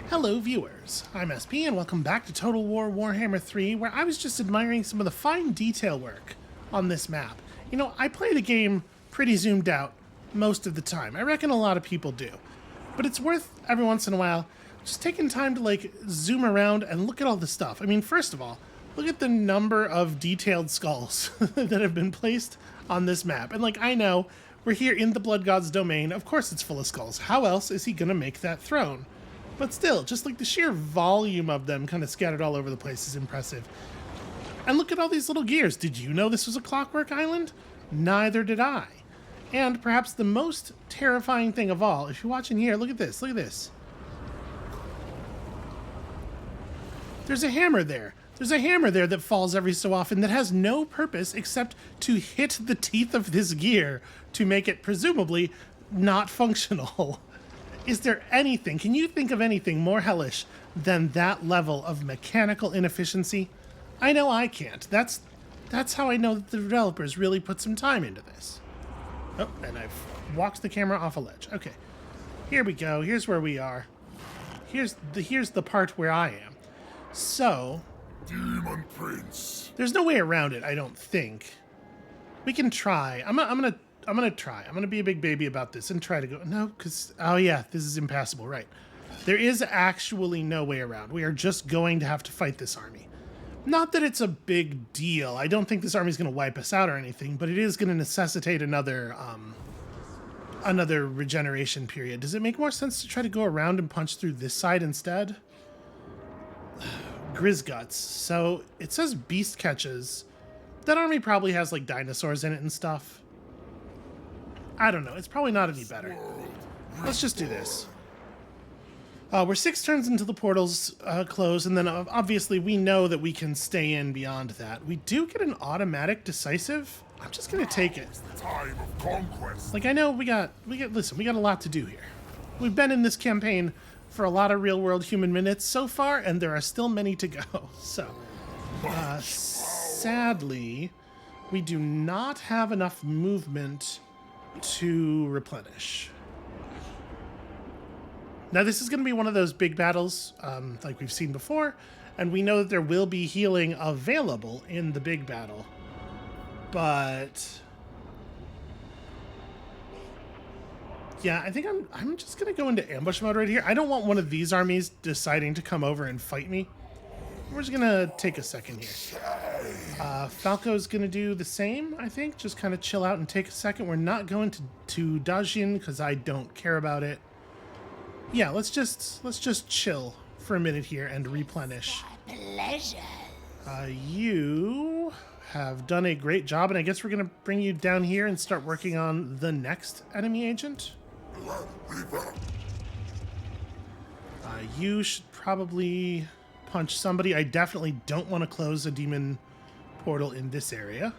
Hello viewers, I'm SP and welcome back to Total War Warhammer 3, where I was just admiring some of the fine detail work on this map. You know, I play the game pretty zoomed out most of the time. I reckon a lot of people do. But it's worth, every once in a while, just taking time to like zoom around and look at all the stuff. I mean, first of all, look at the number of detailed skulls that have been placed on this map. And like, I know, we're here in the Blood God's domain, of course it's full of skulls. How else is he gonna make that throne? But still, just like the sheer volume of them kind of scattered all over the place is impressive. And look at all these little gears. Did you know this was a clockwork island? Neither did I. And perhaps the most terrifying thing of all, if you're watching here, look at this, look at this. There's a hammer there. There's a hammer there that falls every so often that has no purpose except to hit the teeth of this gear to make it presumably not functional. Is there anything, can you think of anything more hellish than that level of mechanical inefficiency? I know I can't. That's how I know that the developers really put some time into this. Oh, and I've walked the camera off a ledge. Okay, here we go. Here's where we are. Here's the part where I am. So, Demon Prince. There's no way around it, I don't think. We can try. I'm gonna try. I'm gonna be a big baby about this and try to go. No, because, oh yeah, this is impassable, right. There is actually no way around. We are just going to have to fight this army. Not that it's a big deal. I don't think this army is gonna wipe us out or anything, but it is gonna necessitate another regeneration period. Does it make more sense to try to go around and punch through this side instead? Grizguts. So it says beast catches. That army probably has like dinosaurs in it and stuff. I don't know. It's probably not any better. Let's just do this. We're 6 turns into the portals close, and then obviously we know that we can stay in beyond that. We do get an automatic decisive. I'm just gonna take it. Time of conquest. Like, I know listen, we got a lot to do here. We've been in this campaign for a lot of real-world human minutes so far, and there are still many to go. So, sadly, we do not have enough movement to replenish. Now this is going to be one of those big battles like we've seen before, and we know that there will be healing available in the big battle, but yeah, I think I'm just going to go into ambush mode right here. I don't want one of these armies deciding to come over and fight me. We're just going to take a second here. Falco's going to do the same, I think. Just kind of chill out and take a second. We're not going to Dajin because I don't care about it. Yeah, let's just chill for a minute here and replenish. Pleasure. You have done a great job, and I guess we're going to bring you down here and start working on the next enemy agent. You should probably punch somebody. I definitely don't want to close a demon portal in this area.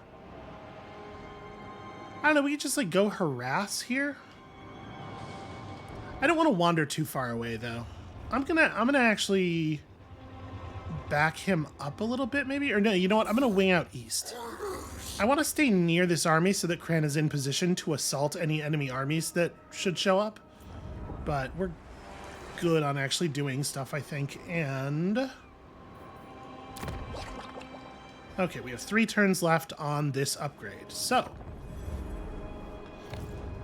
I don't know, we could just like go harass here. I don't want to wander too far away though. I'm gonna actually back him up a little bit maybe, or no, you know what? I'm gonna wing out east. I want to stay near this army so that Kran is in position to assault any enemy armies that should show up. But we're good on actually doing stuff, I think, and okay, we have 3 turns left on this upgrade, so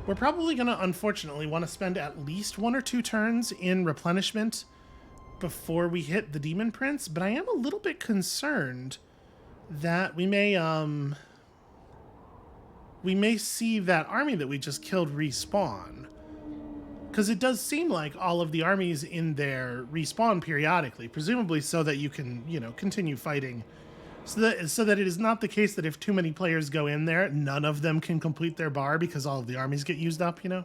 we're probably going to, unfortunately, want to spend at least 1 or 2 turns in replenishment before we hit the Demon Prince, but I am a little bit concerned that we may see that army that we just killed respawn. Because it does seem like all of the armies in there respawn periodically, presumably so that you can, you know, continue fighting. So that it is not the case that if too many players go in there, none of them can complete their bar because all of the armies get used up, you know?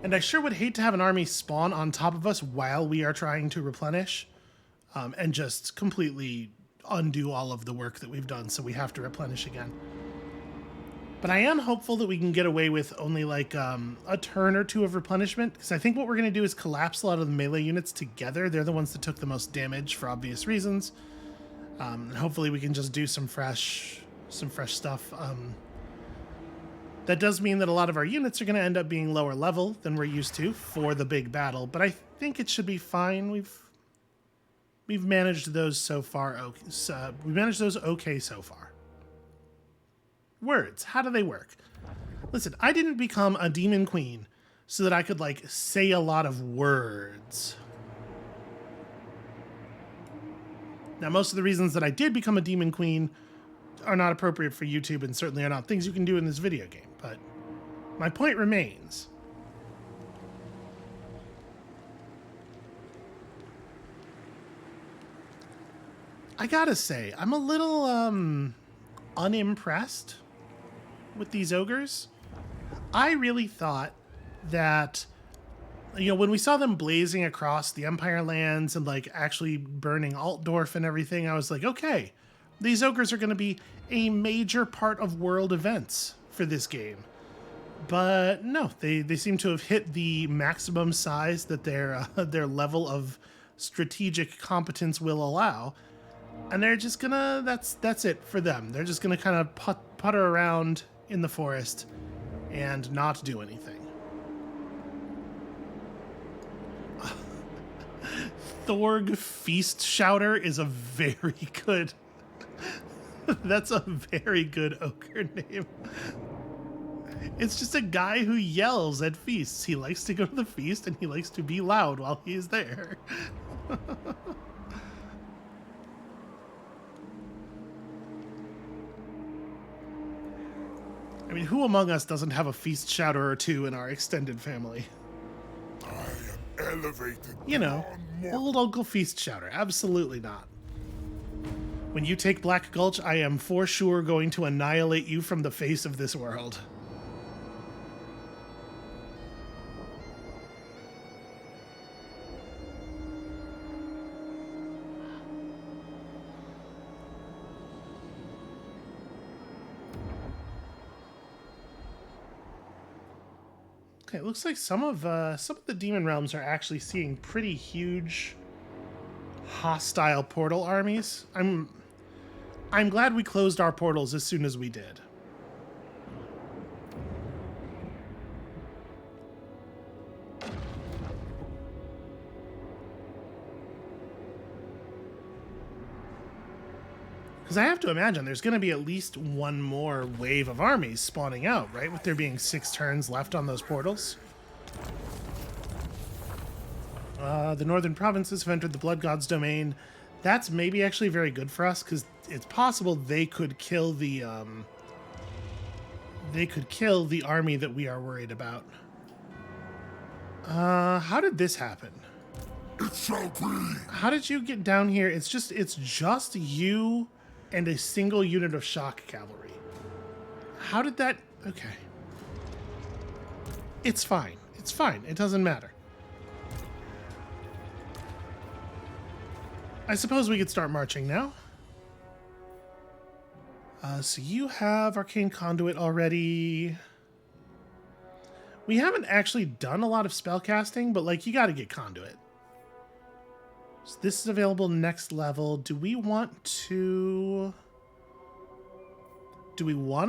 And I sure would hate to have an army spawn on top of us while we are trying to replenish, and just completely undo all of the work that we've done, so we have to replenish again. But I am hopeful that we can get away with only like a turn or 2 of replenishment, because I think what we're going to do is collapse a lot of the melee units together. They're the ones that took the most damage for obvious reasons. And hopefully we can just do some fresh stuff. That does mean that a lot of our units are going to end up being lower level than we're used to for the big battle, but I think it should be fine. We've managed those so far. We managed those okay so far. Words, how do they work? Listen, I didn't become a demon queen so that I could, like, say a lot of words. Now, most of the reasons that I did become a demon queen are not appropriate for YouTube and certainly are not things you can do in this video game, but my point remains. I gotta say, I'm a little, unimpressed with these ogres. I really thought that, you know, when we saw them blazing across the Empire lands and, like, actually burning Altdorf and everything, I was like, okay, these ogres are going to be a major part of world events for this game. But no, they seem to have hit the maximum size that their level of strategic competence will allow. And they're just gonna, that's it for them. They're just gonna kind of putter around in the forest and not do anything. Thorg Feast Shouter is a very good... That's a very good ogre name. It's just a guy who yells at feasts. He likes to go to the feast and he likes to be loud while he's there. I mean, who among us doesn't have a feast shouter or two in our extended family? I am elevated. You know, beyond old Uncle Feast Shouter. Absolutely not. When you take Black Gulch, I am for sure going to annihilate you from the face of this world. Okay, it looks like some of the demon realms are actually seeing pretty huge hostile portal armies. I'm glad we closed our portals as soon as we did. Because I have to imagine there's going to be at least one more wave of armies spawning out, right? With there being 6 turns left on those portals. The northern provinces have entered the Blood God's domain. That's maybe actually very good for us, because it's possible they could kill the army that we are worried about. How did this happen? It shall be. How did you get down here? It's just you and a single unit of shock cavalry. How did that... Okay. It's fine. It's fine. It doesn't matter. I suppose we could start marching now. So you have Arcane Conduit already. We haven't actually done a lot of spellcasting, but, like, you gotta get Conduit. So this is available next level. Do we want to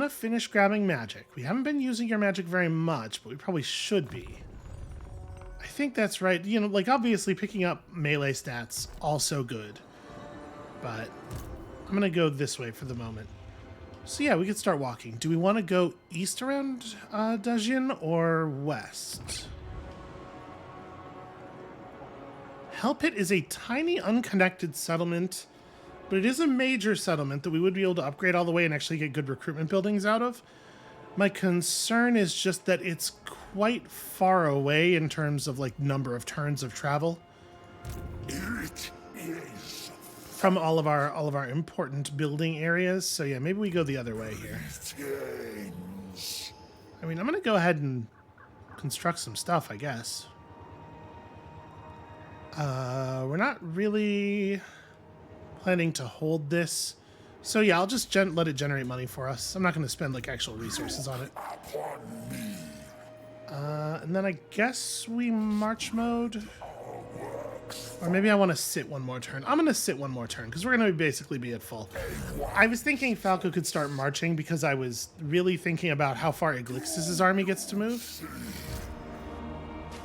finish grabbing magic? We haven't been using your magic very much, but we probably should be. I think that's right. You know, like, obviously picking up melee stats, also good. But I'm going to go this way for the moment. So yeah, we could start walking. Do we want to go east around Dajin or west? Hellpit is a tiny, unconnected settlement, but it is a major settlement that we would be able to upgrade all the way and actually get good recruitment buildings out of. My concern is just that it's quite far away in terms of, like, number of turns of travel It is. from all of our important building areas. So yeah, maybe we go the other way here. Things. I mean, I'm gonna go ahead and construct some stuff, I guess. We're not really planning to hold this. So yeah, I'll just let it generate money for us. I'm not going to spend, like, actual resources on it. Upon me. And then I guess we march mode. Our work Or maybe I want to sit one more turn. I'm going to sit one more turn because we're going to basically be at full. I was thinking Falco could start marching because I was really thinking about how far Iglixis' army gets to move.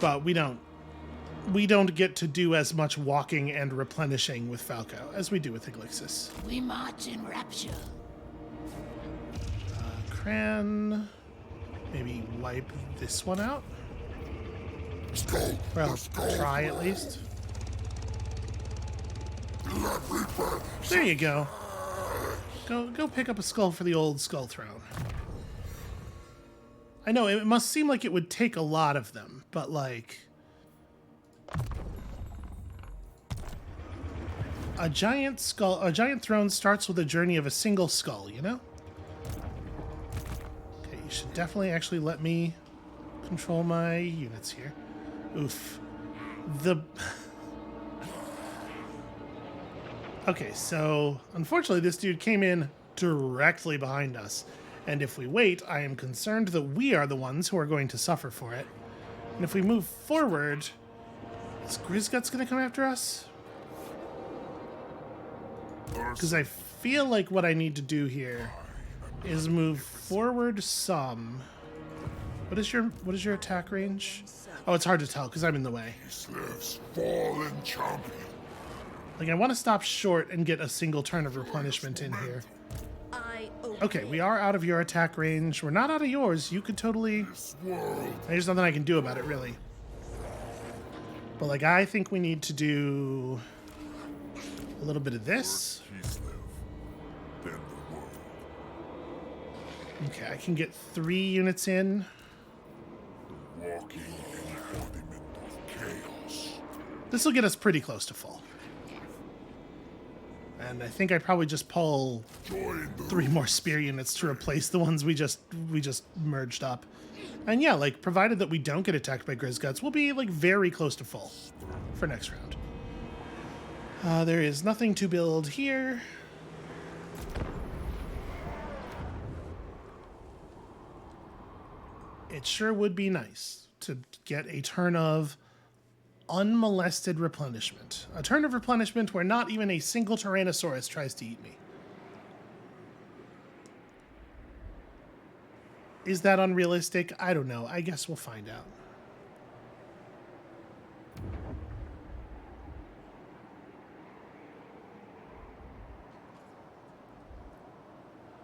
But we don't get to do as much walking and replenishing with Falco as we do with Iglixis. We march in rapture. Cran, maybe wipe this one out. Let's go. Well, Let's go. try at least. Let Reaper. There you go. Go pick up a skull for the old skull throne. I know, it must seem like it would take a lot of them, but like... A giant throne starts with a journey of a single skull, you know? Okay, you should definitely actually let me control my units here. Oof. Okay, so unfortunately this dude came in directly behind us. And if we wait, I am concerned that we are the ones who are going to suffer for it. And if we move forward, is Grizzgut's going to come after us? Because I feel like what I need to do here is move forward some. What is your attack range? Oh, it's hard to tell because I'm in the way. Lives fallen champion. Like, I want to stop short and get a single turn of replenishment in here. Okay, we are out of your attack range. We're not out of yours. You could totally... There's nothing I can do about it, really. But, like, I think we need to do a little bit of this. Okay, I can get 3 units in. Walking embodiment of chaos. This will get us pretty close to full. And I think I probably just pull 3 more spear units to replace the ones we just merged up. And yeah, like, provided that we don't get attacked by Grizzguts, we'll be, like, very close to full for next round. There is nothing to build here. It sure would be nice to get a turn of unmolested replenishment. A turn of replenishment where not even a single Tyrannosaurus tries to eat me. Is that unrealistic? I don't know. I guess we'll find out.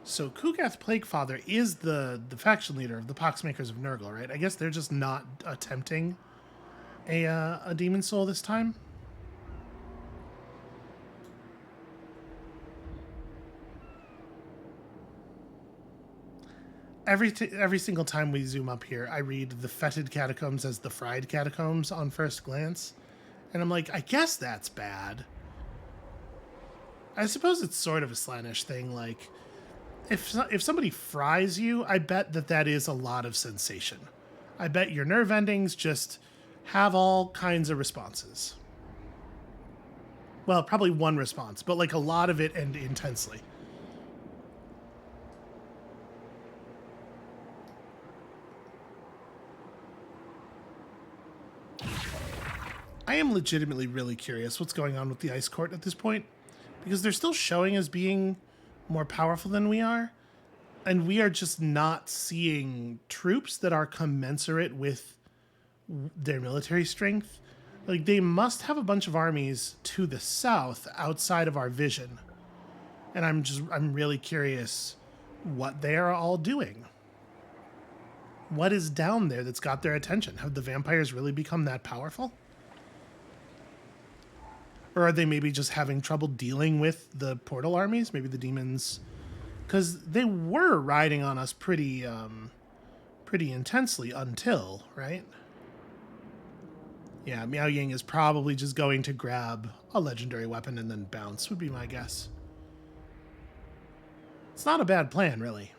So Kugath Plaguefather is the faction leader of the Poxmakers of Nurgle, right? I guess they're just not attempting a Demon Soul this time. Every single time we zoom up here, I read the fetid catacombs as the fried catacombs on first glance. And I'm like, I guess that's bad. I suppose it's sort of a Slaanesh thing. Like, if somebody fries you, I bet that is a lot of sensation. I bet your nerve endings just have all kinds of responses. Well, probably one response, but like a lot of it and intensely. I am legitimately really curious what's going on with the Ice Court at this point, because they're still showing as being more powerful than we are, and we are just not seeing troops that are commensurate with their military strength. Like, they must have a bunch of armies to the south outside of our vision, and I'm really curious what they are all doing. What is down there that's got their attention? Have the vampires really become that powerful? Or are they maybe just having trouble dealing with the portal armies? Maybe the demons... Because they were riding on us pretty intensely until, right? Yeah, Miao Ying is probably just going to grab a legendary weapon and then bounce, would be my guess. It's not a bad plan, really.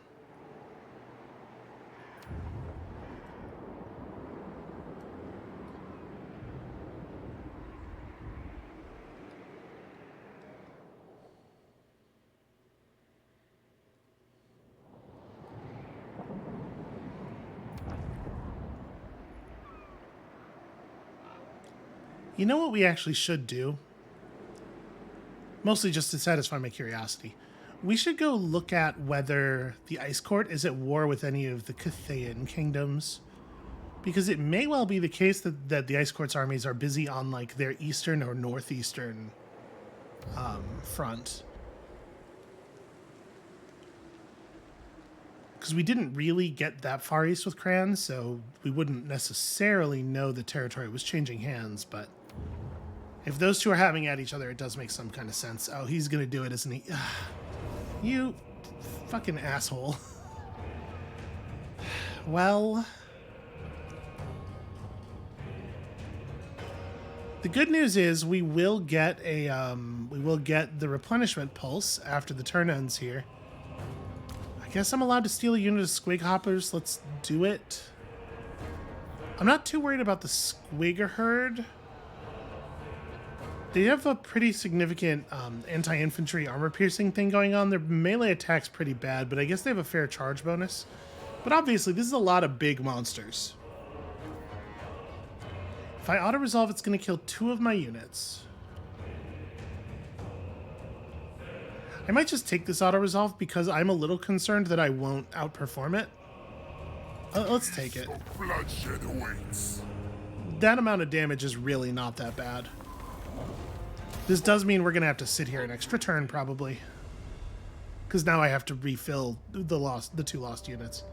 You know what we actually should do? Mostly just to satisfy my curiosity. We should go look at whether the Ice Court is at war with any of the Cathayan kingdoms. Because it may well be the case that the Ice Court's armies are busy on, like, their eastern or northeastern front. Because we didn't really get that far east with Cran, so we wouldn't necessarily know the territory was changing hands, but if those two are having at each other, it does make some kind of sense. Oh, he's gonna do it, isn't he? You fucking asshole. Well, the good news is we will get the replenishment pulse after the turn ends here. I guess I'm allowed to steal a unit of squig hoppers. Let's do it. I'm not too worried about the squig herd. They have a pretty significant anti-infantry armor-piercing thing going on. Their melee attack's pretty bad, but I guess they have a fair charge bonus. But obviously, this is a lot of big monsters. If I auto-resolve, it's going to kill 2 of my units. I might just take this auto-resolve because I'm a little concerned that I won't outperform it. Let's take it. Bloodshed awaits. That amount of damage is really not that bad. This does mean we're going to have to sit here an extra turn, probably. Because now I have to refill the 2 lost units.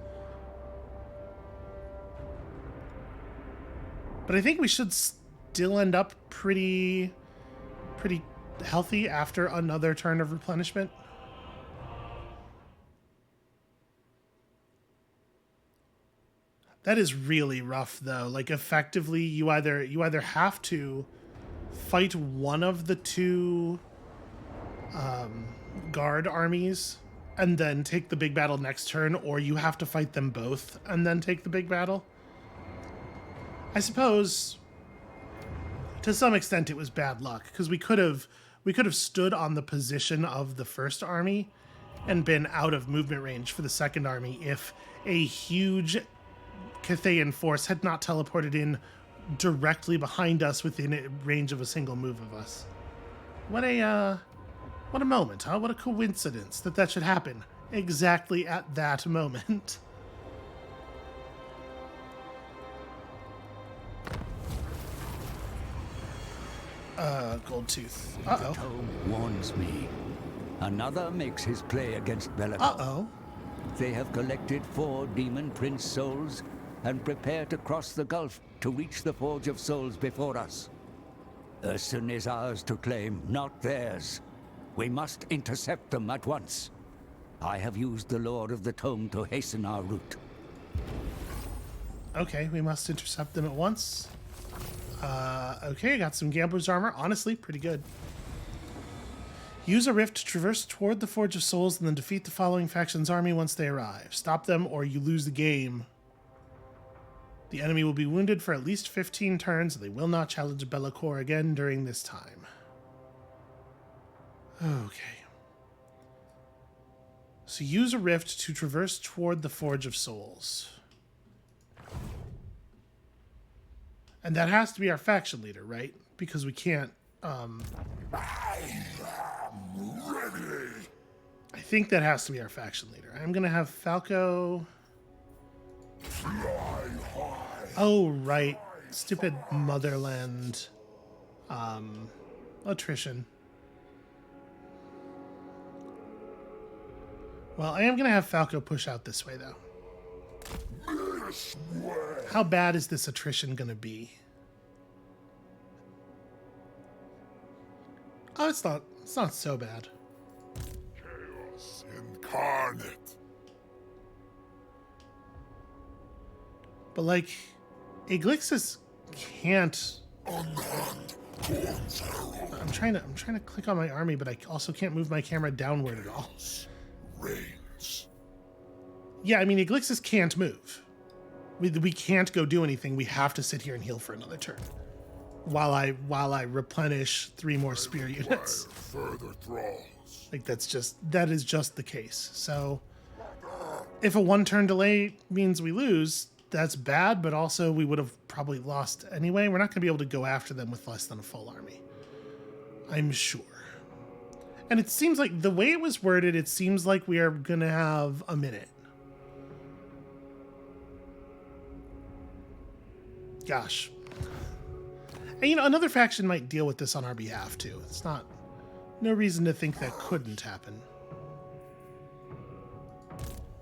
But I think we should still end up pretty healthy after another turn of replenishment. That is really rough, though. Like, effectively, you either have to fight one of the 2 guard armies and then take the big battle next turn, or you have to fight them both and then take the big battle. I suppose to some extent it was bad luck, because we could have stood on the position of the first army and been out of movement range for the second army if a huge Cathayan force had not teleported in directly behind us within range of a single move of us. What a moment, huh? What a coincidence that should happen exactly at that moment. Gold tooth. Uh-oh. The tome warns me. Another makes his play against Bellator. Uh-oh. They have collected 4 Demon Prince souls and prepare to cross the gulf to reach the Forge of Souls before us. Ursun is ours to claim, not theirs. We must intercept them at once. I have used the Lord of the Tome to hasten our route. Okay, we must intercept them at once. Okay, got some Gambler's Armor. Honestly, pretty good. Use a rift to traverse toward the Forge of Souls and then defeat the following faction's army once they arrive. Stop them or you lose the game. The enemy will be wounded for at least 15 turns, and they will not challenge Bellator again during this time. Okay. So use a rift to traverse toward the Forge of Souls. And that has to be our faction leader, right? Because we can't... I am ready. I think that has to be our faction leader. I'm going to have Falco... Fly high. Oh, right. Stupid motherland attrition. Well, I am going to have Falco push out this way, though. This way. How bad is this attrition going to be? Oh, it's not so bad. Chaos incarnate. But, like, Iglixis can't... Unhand. Corn's herald. I'm trying to click on my army, but I also can't move my camera downward at all. Reigns. Yeah, I mean, Iglixis can't move. We can't go do anything. We have to sit here and heal for another turn. While I replenish 3 more spear units. Further thralls. Like, that is just the case. So, if a 1-turn delay means we lose, that's bad, but also we would have probably lost anyway. We're not going to be able to go after them with less than a full army, I'm sure. And it seems like the way it was worded, it seems like we are going to have a minute. Gosh. And, you know, another faction might deal with this on our behalf, too. It's not... No reason to think that couldn't happen.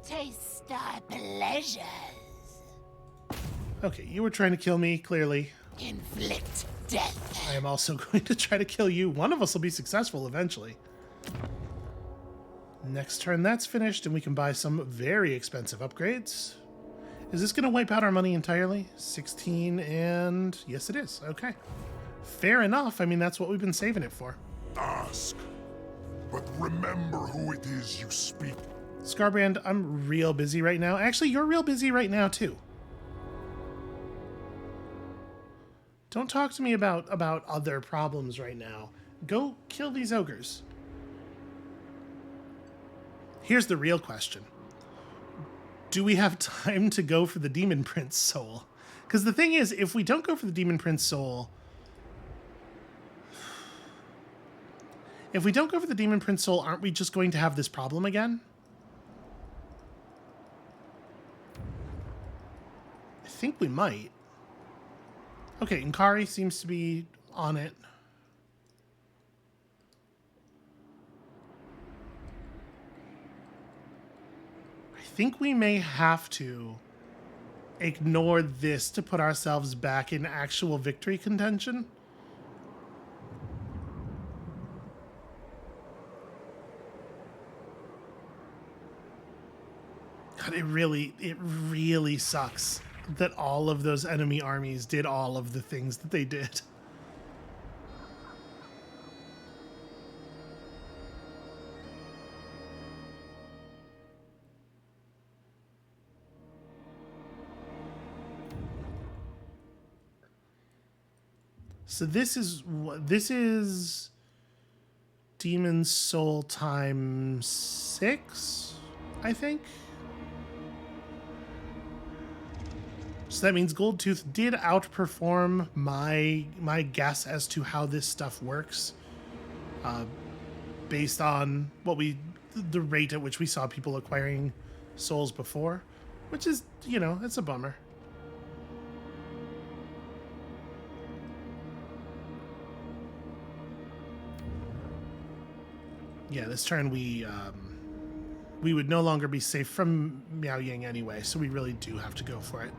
Taste our pleasures. Okay, you were trying to kill me, clearly. Inflict death. I am also going to try to kill you. One of us will be successful eventually. Next turn, that's finished, and we can buy some very expensive upgrades. Is this going to wipe out our money entirely? 16 and... Yes, it is. Okay. Fair enough. I mean, that's what we've been saving it for. Ask, but remember who it is you speak. Scarbrand, I'm real busy right now. Actually, you're real busy right now, too. Don't talk to me about other problems right now. Go kill these ogres. Here's the real question. Do we have time to go for the Demon Prince soul? Because the thing is, if we don't go for the Demon Prince soul... If we don't go for the Demon Prince soul, aren't we just going to have this problem again? I think we might. Okay, Inkari seems to be on it. I think we may have to ignore this to put ourselves back in actual victory contention. God, it really sucks that all of those enemy armies did all of the things that they did. So this is Demon Soul times 6, I think. So that means Goldtooth did outperform my guess as to how this stuff works, based on the rate at which we saw people acquiring souls before, which is, you know, it's a bummer. Yeah, this turn we would no longer be safe from Miao Ying anyway, so we really do have to go for it.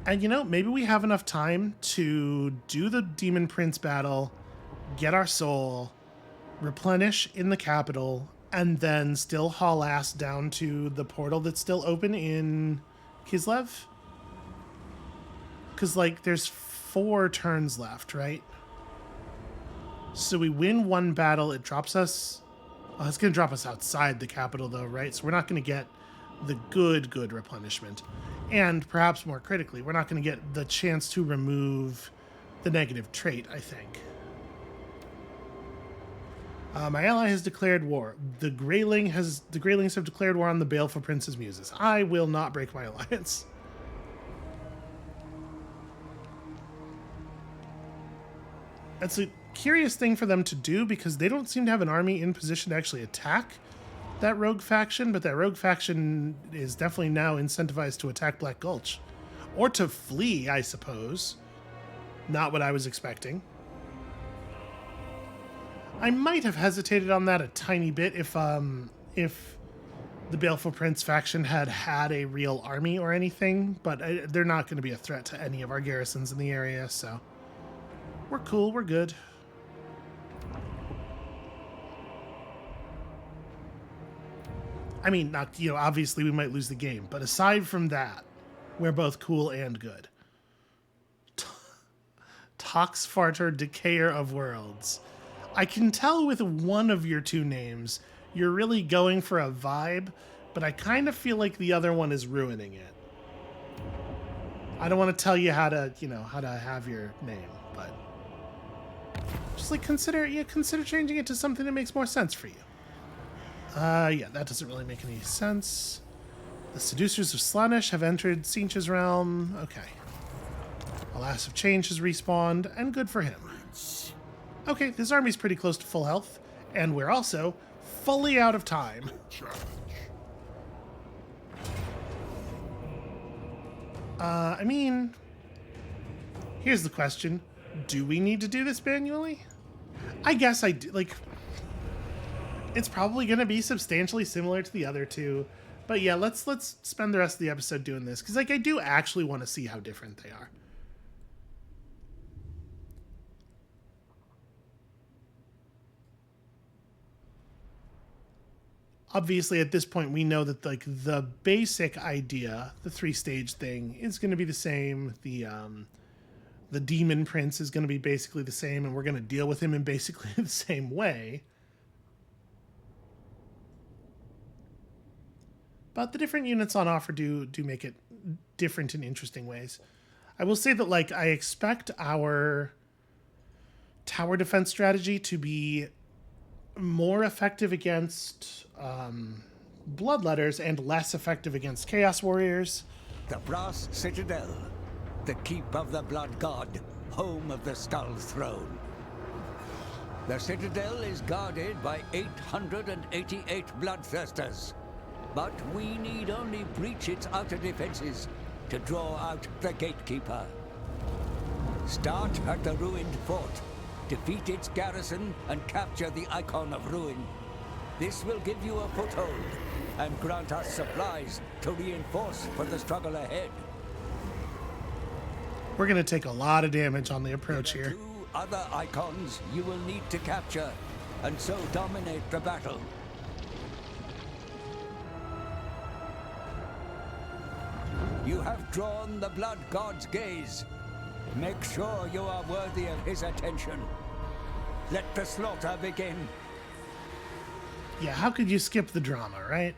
And, you know, maybe we have enough time to do the Demon Prince battle, get our soul, replenish in the capital, and then still haul ass down to the portal that's still open in Kislev. Because, like, there's 4 turns left, right? So we win one battle, it drops us... Oh, it's going to drop us outside the capital, though, right? So we're not going to get the good replenishment. And perhaps more critically, we're not going to get the chance to remove the negative trait, I think. My ally has declared war. The Greylings have declared war on the Baleful Prince's muses. I will not break my alliance. That's a curious thing for them to do because they don't seem to have an army in position to actually attack that rogue faction, but that rogue faction is definitely now incentivized to attack Black Gulch. Or to flee, I suppose. Not what I was expecting. I might have hesitated on that a tiny bit if the Baleful Prince faction had a real army or anything, but they're not going to be a threat to any of our garrisons in the area, so we're cool, we're good. I mean, not, you know, obviously we might lose the game, but aside from that, we're both cool and good. Toxfarter, Decayer of Worlds. I can tell with one of your 2 names, you're really going for a vibe, but I kind of feel like the other one is ruining it. I don't want to tell you how to, you know, how to have your name, but Just like consider changing it to something that makes more sense for you. Yeah, that doesn't really make any sense. The seducers of Slaanesh have entered Tzeentch's realm. Okay. Alas of Change has respawned, and good for him. Okay, this army's pretty close to full health, and we're also fully out of time. I mean, here's the question. Do we need to do this manually? I guess I do. Like, it's probably going to be substantially similar to the other two. But yeah, let's spend the rest of the episode doing this. Because, like, I do actually want to see how different they are. Obviously, at this point, we know that, like, the basic idea, the 3-stage thing, is going to be the same. The Demon Prince is going to be basically the same, and we're going to deal with him in basically the same way. But the different units on offer do make it different in interesting ways. I will say that, like, I expect our tower defense strategy to be more effective against bloodletters and less effective against chaos warriors. The brass citadel, the keep of the blood god, home of the skull throne. The citadel is guarded by 888 bloodthirsters, but we need only breach its outer defenses to draw out the gatekeeper. Start at the ruined fort, defeat its garrison, and capture the icon of ruin. This will give you a foothold and grant us supplies to reinforce for the struggle ahead. We're going to take a lot of damage on the approach here. 2 other icons you will need to capture, and so dominate the battle. You have drawn the blood god's gaze. Make sure you are worthy of his attention. Let the slaughter begin. Yeah, how could you skip the drama, right?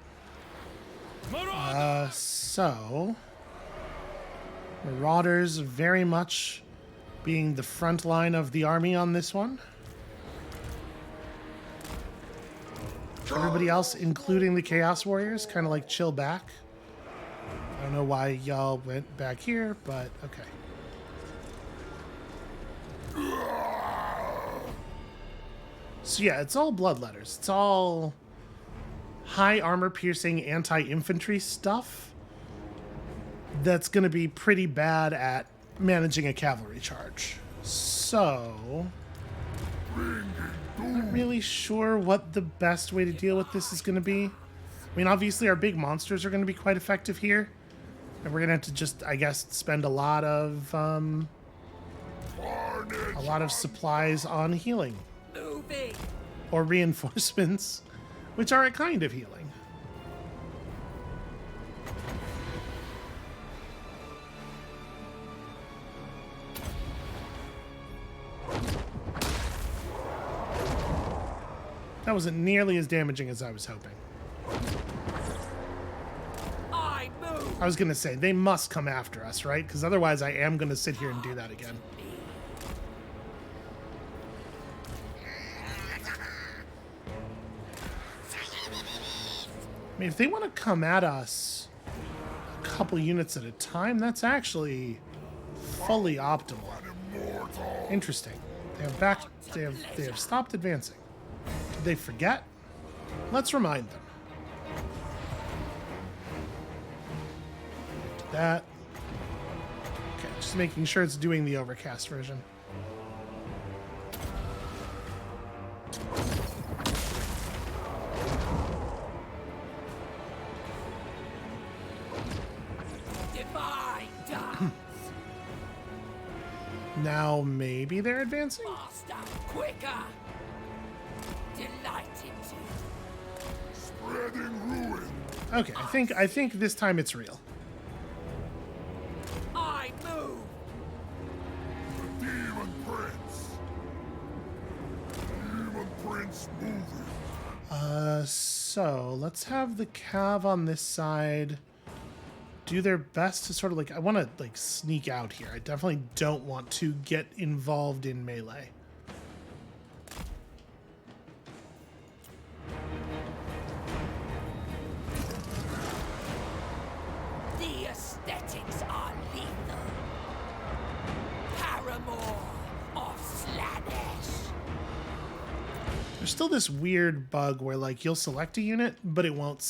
So Marauders very much being the front line of the army on this one. Everybody else, including the Chaos Warriors, kind of like chill back. I don't know why y'all went back here, but okay. So yeah, it's all bloodletters. It's all high armor piercing anti-infantry stuff that's going to be pretty bad at managing a cavalry charge. So I'm not really sure what the best way to deal with this is going to be. I mean, obviously our big monsters are going to be quite effective here. And we're going to have to just, I guess, spend a lot of supplies on healing. Or reinforcements, which are a kind of healing. That wasn't nearly as damaging as I was hoping. I was going to say, they must come after us, right? Because otherwise I am going to sit here and do that again. I mean, if they want to come at us a couple units at a time, that's actually fully optimal. Interesting. They have stopped advancing. Did they forget? Let's remind them. That. Okay, just making sure it's doing the overcast version. Now maybe they're advancing? Faster, quicker. Delighted to. Spreading ruin. Okay, I think this time it's real. I move. The Demon Prince. Demon Prince moving. So let's have the Cav on this side do their best to sort of like, I want to like sneak out here. I definitely don't want to get involved in melee. aesthetics are lethal. Paramour of Slanesh. There's still this weird bug where, like, you'll select a unit, but it won't,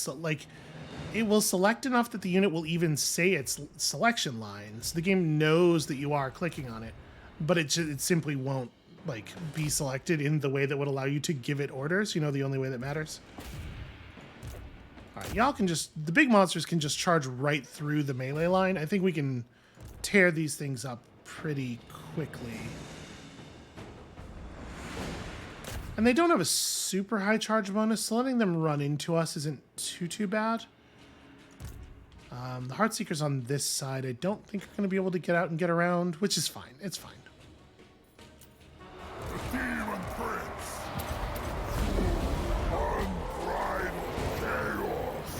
it will select enough that the unit will even say its selection line. So the game knows that you are clicking on it, but it simply won't, like, be selected in the way that would allow you to give it orders, you know, the only way that matters. All right, y'all can just, the big monsters can just charge right through the melee line. I think we can tear these things up pretty quickly. And they don't have a super high charge bonus, so letting them run into us isn't too bad. The Heartseekers on this side, I don't think are going to be able to get out and get around, which is fine. It's fine. The Demon Prince. Unbridled chaos.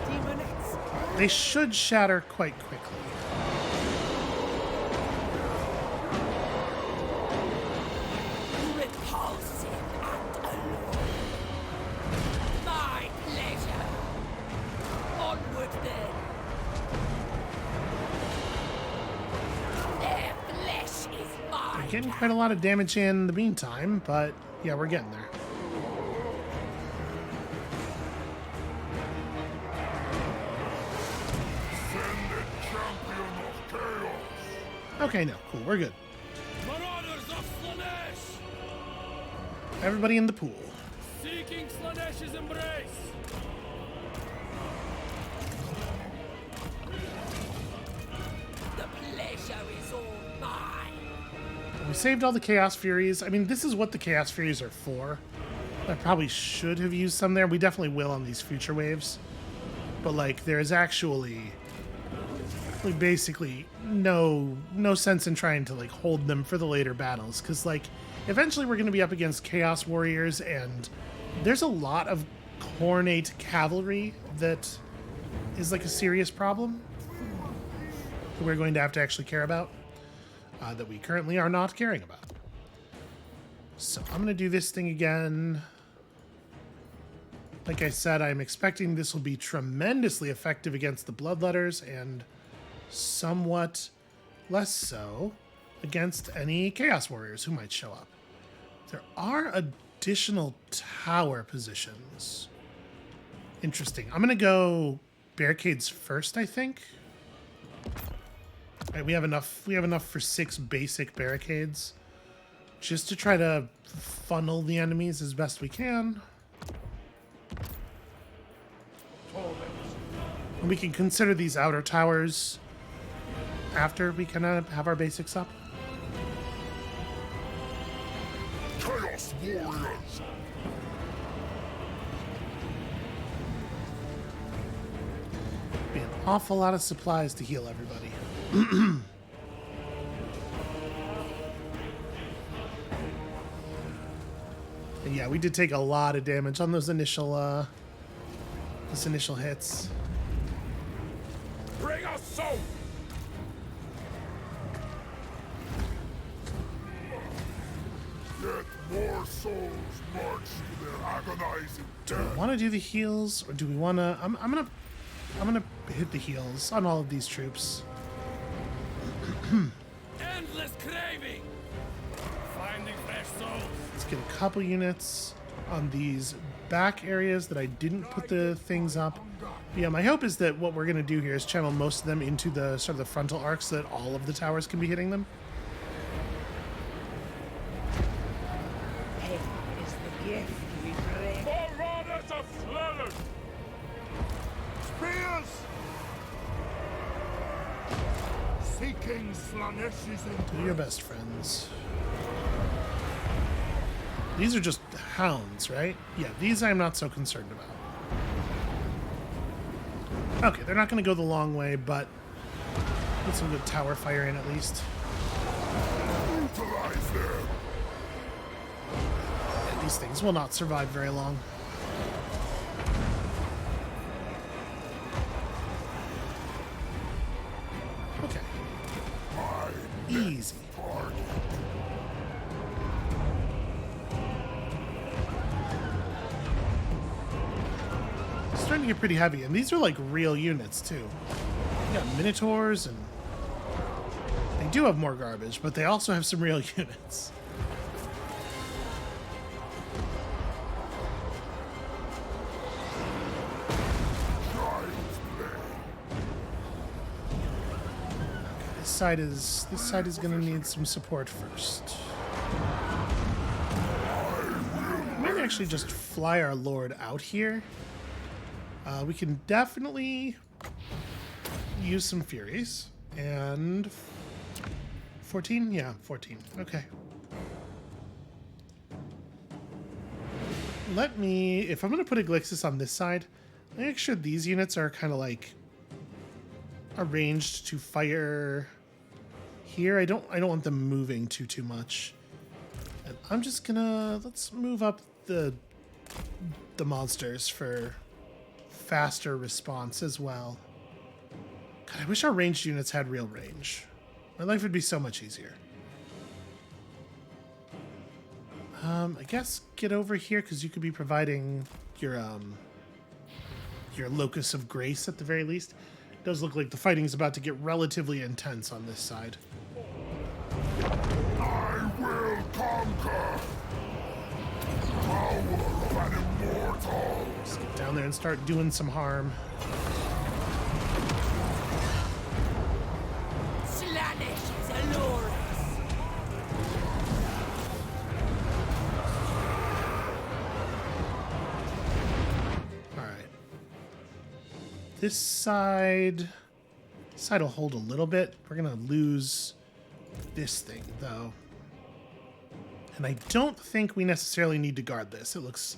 Demonettes. They should shatter quite quickly. Repulsive and alluring. My pleasure. Onward then. Their flesh is mine. Getting quite a lot of damage in the meantime, but yeah, we're getting there. Ascended champion of chaos. Okay, no, cool, we're good. Marauders of Slanesh! Everybody in the pool. Seeking Slanesh's embrace! The pleasure is all mine. We saved all the Chaos Furies. I mean, this is what the Chaos Furies are for. I probably should have used some there. We definitely will on these future waves. But, like, there is actually basically no sense in trying to, like, hold them for the later battles. Because, like, eventually we're going to be up against Chaos Warriors, and there's a lot of Cornate cavalry that is, like, a serious problem that we're going to have to actually care about. That we currently are not caring about. So I'm going to do this thing again. Like I said, I'm expecting this will be tremendously effective against the Bloodletters and somewhat less so against any Chaos Warriors who might show up. There are additional tower positions. Interesting. I'm going to go barricades first, I think. All right, we have enough for 6 basic barricades, just to try to funnel the enemies as best we can. And we can consider these outer towers after we kind of have our basics up. Chaos warriors. Be an awful lot of supplies to heal everybody. And yeah, we did take a lot of damage on those initial hits. Bring us soul! Yet more souls march to their agonizing death. Want to do the heals, or do we want to? I'm gonna hit the heals on all of these troops. Endless craving! Finding fresh souls! Let's get a couple units on these back areas that I didn't put the things up. Yeah, my hope is that what we're gonna do here is channel most of them into the sort of the frontal arcs so that all of the towers can be hitting them. Pain is the gift we bring. Marauders of Slanesh! Spears! Seeking Slanesh's Do your best, friends. These are just hounds, right? Yeah, these I'm not so concerned about. Okay, they're not going to go the long way, but get some good tower fire in at least. Utilize them. Yeah, these things will not survive very long. Okay. Easy. starting to get pretty heavy, and these are like real units too. You got Minotaurs, and they do have more garbage, but they also have some real units. This side is going to need some support first. We might actually just fly our lord out here. We can definitely use some Furies. And 14? Yeah, 14. Okay. Let me, if I'm going to put a Glixis on this side, make sure these units are kind of like arranged to fire here. I don't want them moving too much. And I'm just gonna, let's move up the monsters for faster response as well. God, I wish our ranged units had real range. My life would be so much easier. I guess get over here, because you could be providing your locus of grace at the very least. It does look like the fighting's about to get relatively intense on this side. I will conquer. Power of an immortal. Let's get down there and start doing some harm. Slaanesh is alluring. This side will hold a little bit. We're gonna lose this thing though, and I don't think we necessarily need to guard this. It looks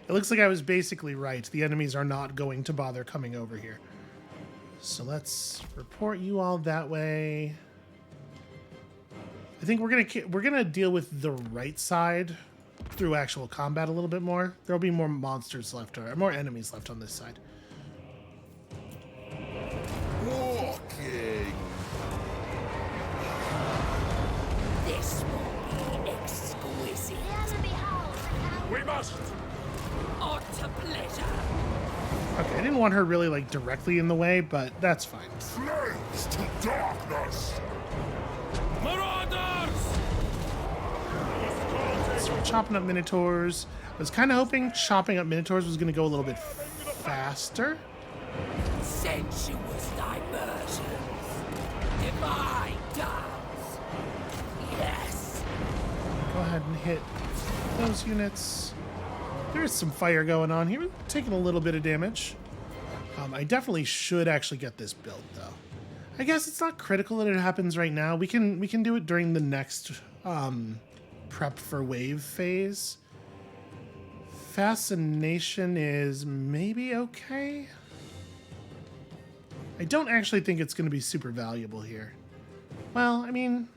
like I was basically right. The enemies are not going to bother coming over here. So let's report you all that way. I think we're gonna deal with the right side through actual combat a little bit more. There'll be more monsters left, or more enemies left on this side. Walking. This will be exquisite. We must! On to pleasure. Okay, I didn't want her really like directly in the way, but that's fine. Flames to darkness. Marauders! So we're chopping up Minotaurs. I was kind of hoping chopping up Minotaurs was going to go a little bit faster. Sensuous diversions. Divine dance. Yes. Go ahead and hit those units. There is some fire going on here. We're taking a little bit of damage. I definitely should actually get this built though. I guess it's not critical that it happens right now. We can do it during the next prep for wave phase. Fascination is maybe okay. I don't actually think it's going to be super valuable here. Well, I mean,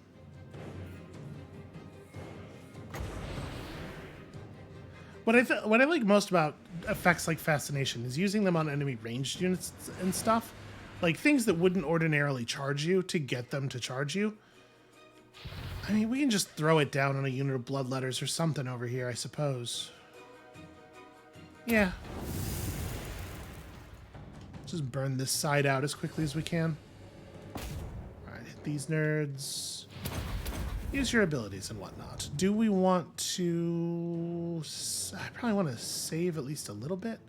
what I like most about effects like Fascination is using them on enemy ranged units and stuff. Like things that wouldn't ordinarily charge you to get them to charge you. I mean, we can just throw it down on a unit of bloodletters or something over here, I suppose. Yeah. Just burn this side out as quickly as we can. Alright, hit these nerds. Use your abilities and whatnot. Do we want to... I probably want to save at least a little bit.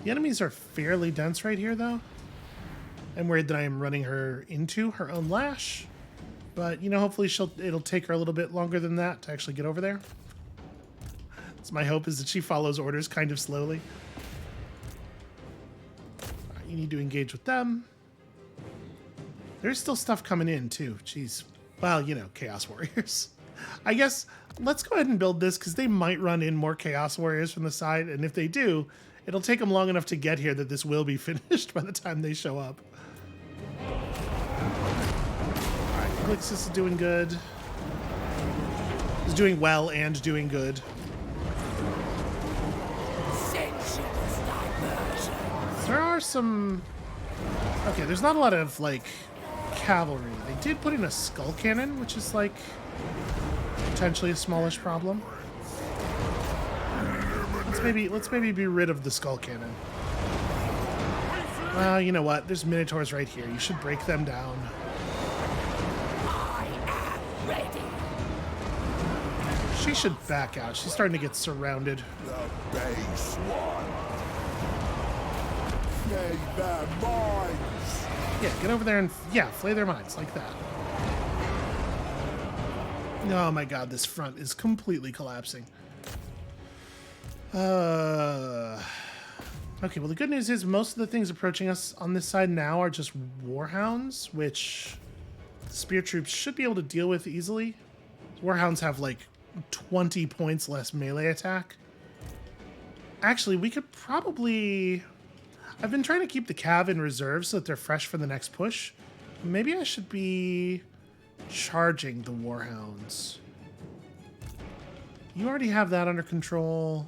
The enemies are fairly dense right here, though. I'm worried that I am running her into her own lash. But, you know, hopefully it'll take her a little bit longer than that to actually get over there. That's my hope, is that she follows orders kind of slowly. Right, you need to engage with them. There's still stuff coming in, too. Jeez. Well, you know, Chaos Warriors. I guess let's go ahead and build this, because they might run in more Chaos Warriors from the side. And if they do, it'll take them long enough to get here that this will be finished by the time they show up. Glixis is doing good. Is doing well and doing good. Sensuous diversion. There are some... Okay, there's not a lot of, like, cavalry. They did put in a skull cannon, which is, like, potentially a smallish problem. Let's maybe be rid of the skull cannon. You know what? There's minotaurs right here. You should break them down. I am ready. She should back out. She's starting to get surrounded. The base one. Flay their minds. Yeah, get over there and, yeah, flay their minds like that. Oh my god, this front is completely collapsing. Okay, well the good news is most of the things approaching us on this side now are just warhounds, which the spear troops should be able to deal with easily. Warhounds have like 20 points less melee attack. Actually, we could probably... I've been trying to keep the cav in reserve so that they're fresh for the next push. Maybe I should be charging the warhounds. You already have that under control.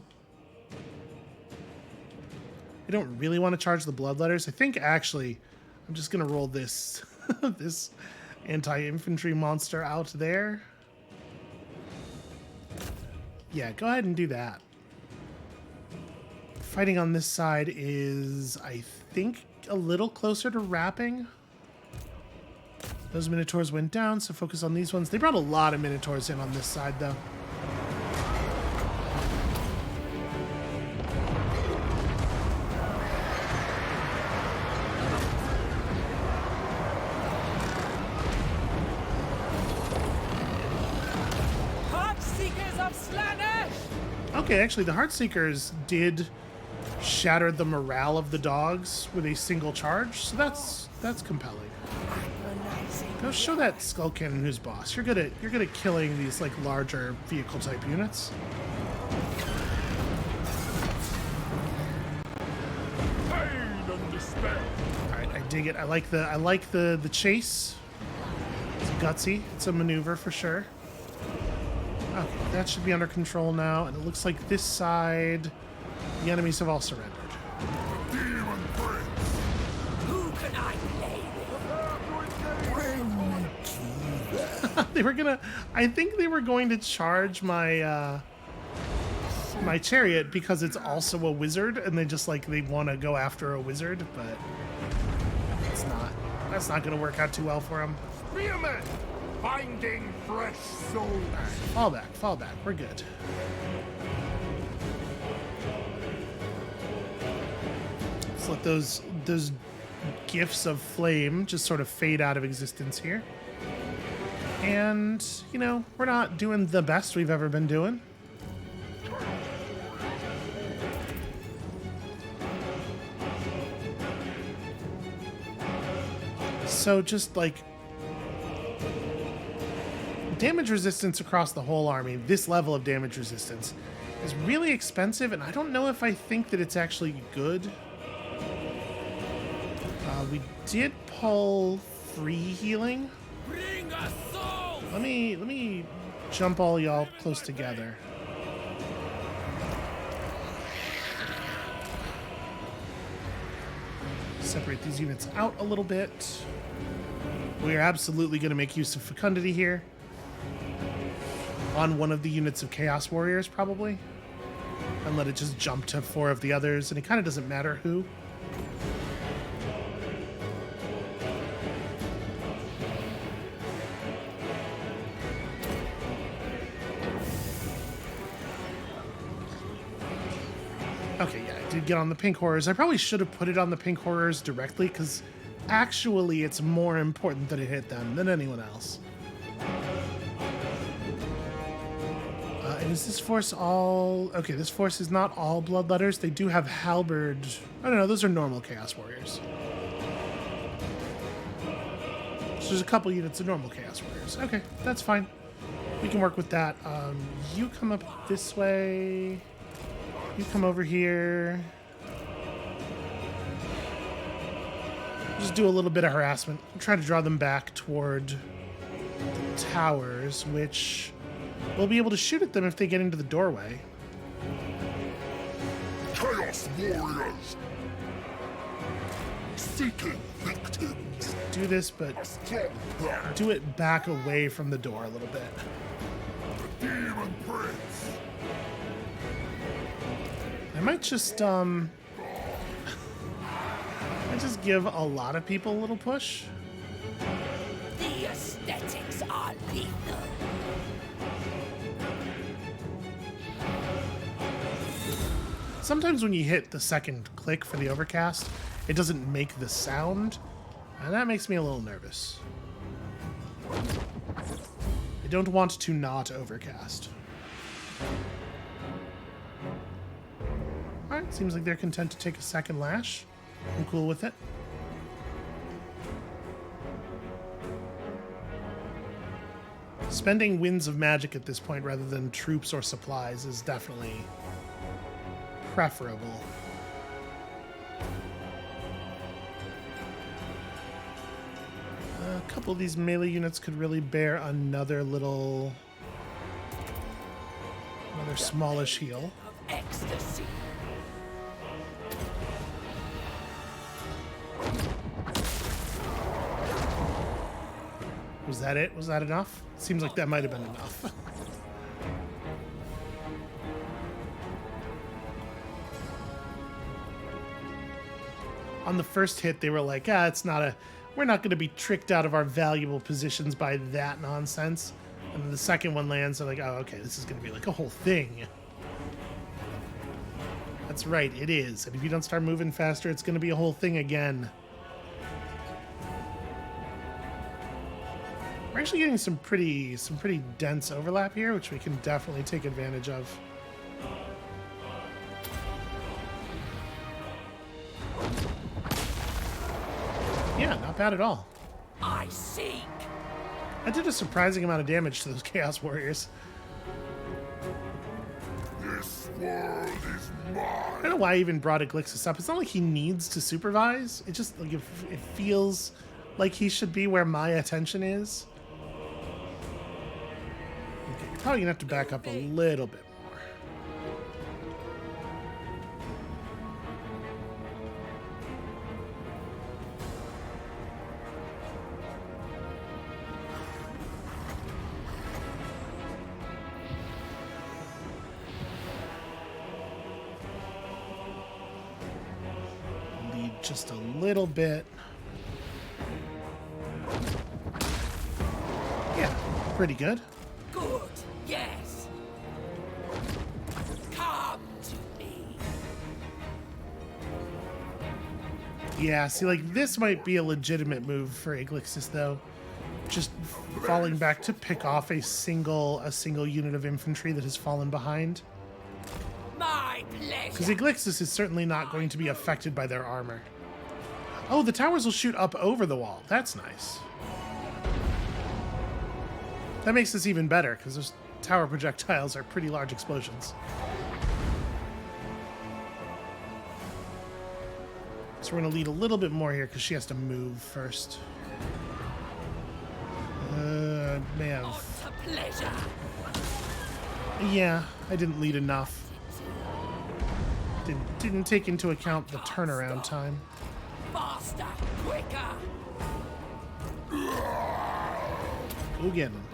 I don't really want to charge the bloodletters. I think actually I'm just gonna roll this this anti-infantry monster out there. Yeah, go ahead and do that. Fighting on this side is, I think, a little closer to wrapping. Those minotaurs went down, so focus on these ones. They brought a lot of minotaurs in on this side, though. Heartseekers of Slaanesh! Okay, actually, the Heartseekers did shatter the morale of the dogs with a single charge, so that's compelling. Go show that skull cannon who's boss. You're good at killing these like larger vehicle type units. Pain and despair. All right, I dig it. I like the chase. It's gutsy. It's a maneuver for sure. Okay, that should be under control now, and it looks like this side, the enemies have all surrendered. Demon Prince. Who can I play with? Bring me to them. They were gonna. I think they were going to charge my my chariot because it's also a wizard, and they just like they want to go after a wizard, but it's not. That's not gonna work out too well for them. Spearmen. Finding fresh souls. Fall back, fall back. We're good. Let's let those gifts of flame just sort of fade out of existence here. And, you know, we're not doing the best we've ever been doing. So just like damage resistance across the whole army, this level of damage resistance is really expensive, and I don't know if I think that it's actually good. We did pull free healing. Bring us soul! Let me jump all y'all close together. Separate these units out a little bit. We are absolutely going to make use of fecundity here. On one of the units of Chaos Warriors, probably. And let it just jump to 4 of the others, and it kind of doesn't matter who. Okay, yeah, I did get on the pink horrors. I probably should have put it on the pink horrors directly, because actually it's more important that it hit them than anyone else. And is this force all... Okay, this force is not all bloodletters. They do have halberd... I don't know, those are normal Chaos Warriors. So there's a couple units of normal Chaos Warriors. Okay, that's fine. We can work with that. You come up this way. You come over here. Just do a little bit of harassment. Try to draw them back toward the towers, which... we'll be able to shoot at them if they get into the doorway. Chaos Warriors. Seeking victims. Do this, but A strong plan. do it back away from the door a little bit. The Demon Prince. I might just might just give a lot of people a little push. The aesthetics are lethal. Sometimes when you hit the second click for the overcast, it doesn't make the sound, and that makes me a little nervous. I don't want to not overcast. Alright, seems like they're content to take a second lash. I'm cool with it. Spending winds of magic at this point rather than troops or supplies is definitely preferable. A couple of these melee units could really bear another smallish heal. Of ecstasy. Was that it? Was that enough? Seems like that might have been enough. On the first hit, they were like, we're not going to be tricked out of our valuable positions by that nonsense. And then the second one lands, they're like, oh, okay, this is going to be like a whole thing. That's right, it is. And if you don't start moving faster, it's going to be a whole thing again. We're actually getting some pretty dense overlap here, which we can definitely take advantage of. Yeah, not bad at all. I seek. I did a surprising amount of damage to those Chaos Warriors. This world is mine. I don't know why I even brought Iglixis up. It's not like he needs to supervise. It just like it feels like he should be where my attention is. Okay, probably gonna have to back up a little bit more. Just a little bit. Yeah, pretty good. Good, yes. Come to me. Yeah, see, like, this might be a legitimate move for Iglixis, though. Just falling back to pick off a single unit of infantry that has fallen behind. My Because pleasure. Iglixis is certainly not going to be affected by their armor. Oh, the towers will shoot up over the wall. That's nice. That makes this even better, because those tower projectiles are pretty large explosions. So we're going to lead a little bit more here, because she has to move first. Man. On to pleasure. Yeah, I didn't lead enough. Didn't take into account the turnaround time. Faster, quicker. Go get him.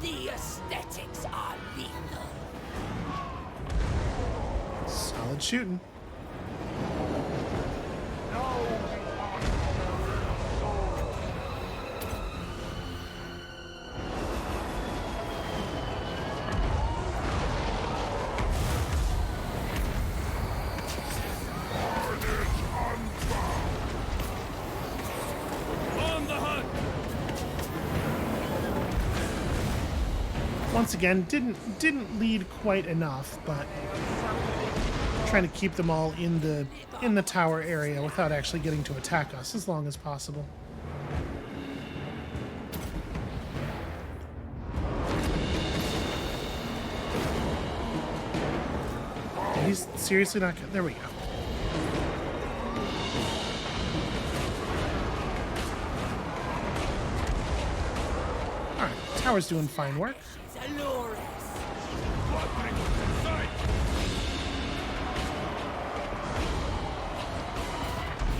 The aesthetics are lethal. Solid shooting. Once again, didn't lead quite enough, but trying to keep them all in the tower area without actually getting to attack us as long as possible. He's seriously not good. There we go. All right, tower's doing fine work. Dolores.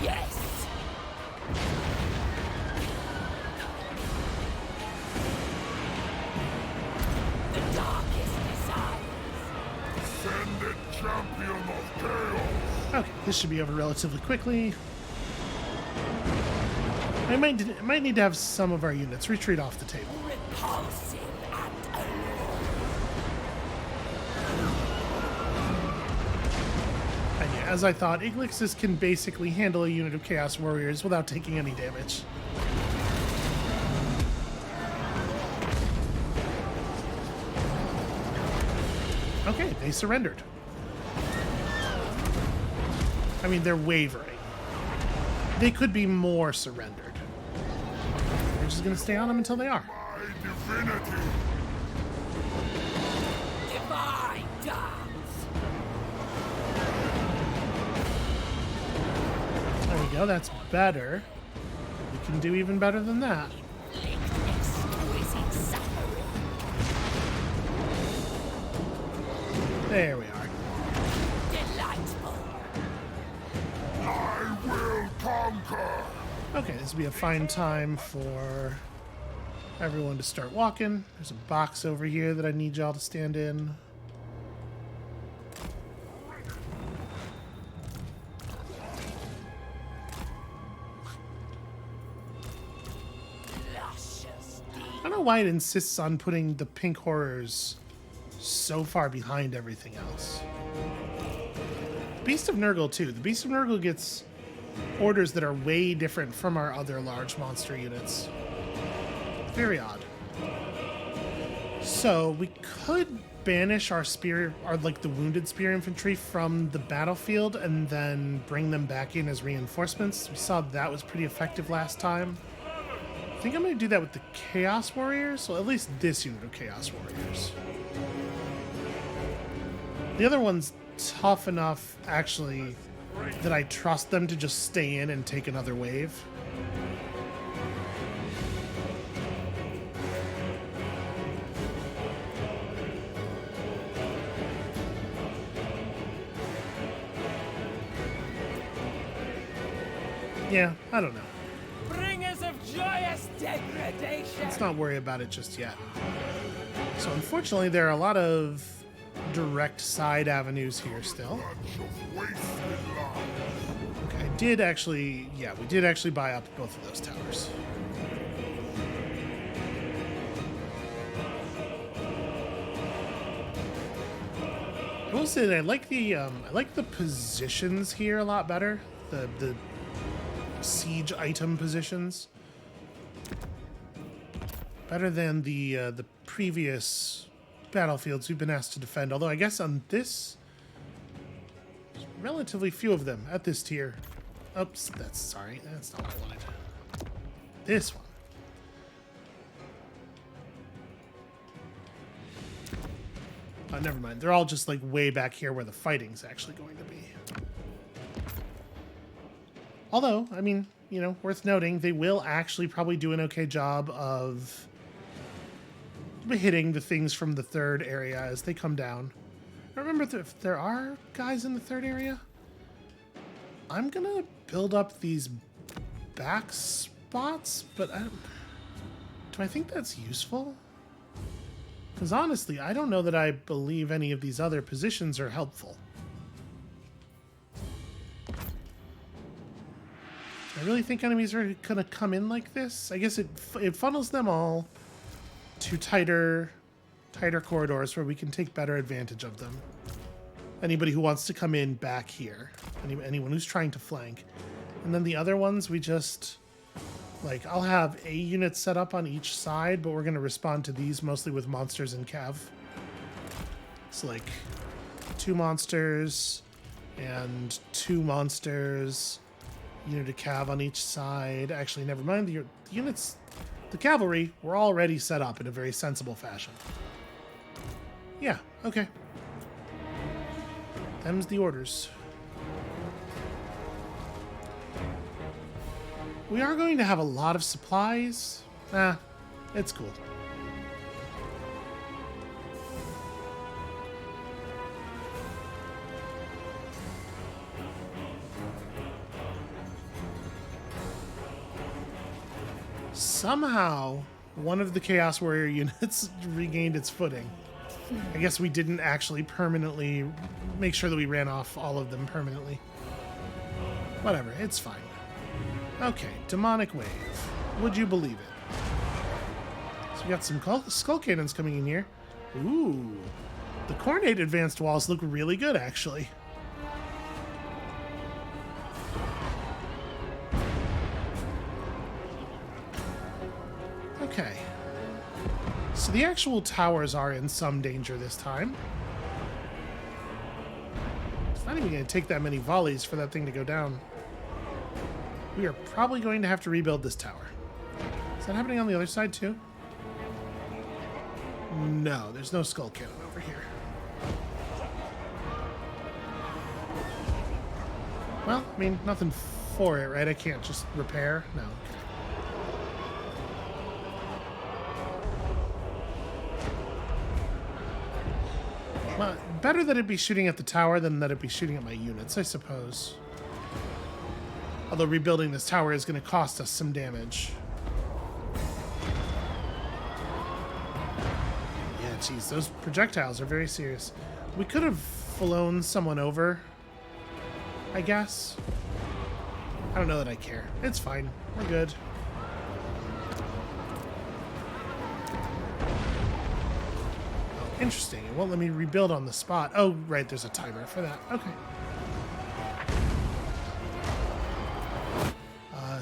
Yes. The darkest desires. Ascended champion of chaos. Okay, this should be over relatively quickly. I might need to have some of our units retreat off the table. Repulsive and alluring. And yeah, as I thought, Iglixis can basically handle a unit of Chaos Warriors without taking any damage. Okay, they surrendered. I mean, they're wavering. They could be more surrendered. We're just gonna stay on them until they are. My divinity. Divine dance. There we go, that's better. We can do even better than that. Exquisite suffering. There we are. Delightful. I will conquer. Okay, this would be a fine time for everyone to start walking. There's a box over here that I need y'all to stand in. Luscious deed. I don't know why it insists on putting the pink horrors so far behind everything else. Beast of Nurgle too. The Beast of Nurgle gets orders that are way different from our other large monster units. Very odd. So we could banish our the wounded spear infantry from the battlefield and then bring them back in as reinforcements. We saw that was pretty effective last time. I think I'm going to do that with the Chaos Warriors. Well, at least this unit of Chaos Warriors. The other one's tough enough, actually, that I trust them to just stay in and take another wave. Yeah, I don't know. Bringers of joyous degradation. Let's not worry about it just yet. So unfortunately, there are a lot of direct side avenues here still. Bunch of wasted lives. Okay, we did actually buy up both of those towers. I will say that I like the positions here a lot better. The siege item positions better than the previous battlefields we've been asked to defend. Although I guess on this, there's relatively few of them at this tier. Oops, that's not what I wanted. This one. Oh, never mind. They're all just like way back here where the fighting's actually going to be. Although, I mean, you know, worth noting, they will actually probably do an okay job of hitting the things from the third area as they come down. I remember if there are guys in the third area, I'm gonna build up these back spots, but do I think that's useful? Because honestly, I don't know that I believe any of these other positions are helpful. I really think enemies are gonna come in like this. I guess it funnels them all to tighter corridors where we can take better advantage of them. Anybody who wants to come in back here, anyone who's trying to flank, and then the other ones we just like. I'll have a unit set up on each side, but we're gonna respond to these mostly with monsters and cav. It's like 2 monsters and 2 monsters. Unit of cav on each side. Actually, never mind. The units, the cavalry, were already set up in a very sensible fashion. Yeah, okay. Them's the orders. We are going to have a lot of supplies. It's cool. Somehow, one of the Chaos Warrior units regained its footing. I guess we didn't actually permanently make sure that we ran off all of them permanently. Whatever, it's fine. Okay, demonic wave. Would you believe it? So we got some skull cannons coming in here. Ooh. The coordinate advanced walls look really good, actually. Okay. So the actual towers are in some danger this time. It's not even going to take that many volleys for that thing to go down. We are probably going to have to rebuild this tower. Is that happening on the other side too? No, there's no skull cannon over here. Well, I mean, nothing for it, right? I can't just repair? No. Okay. Well, better that it be shooting at the tower than that it be shooting at my units, I suppose. Although rebuilding this tower is going to cost us some damage. Yeah, geez, those projectiles are very serious. We could have flown someone over, I guess. I don't know that I care. It's fine. We're good. Oh, interesting. It won't let me rebuild on the spot. Oh, right, there's a timer for that. Okay.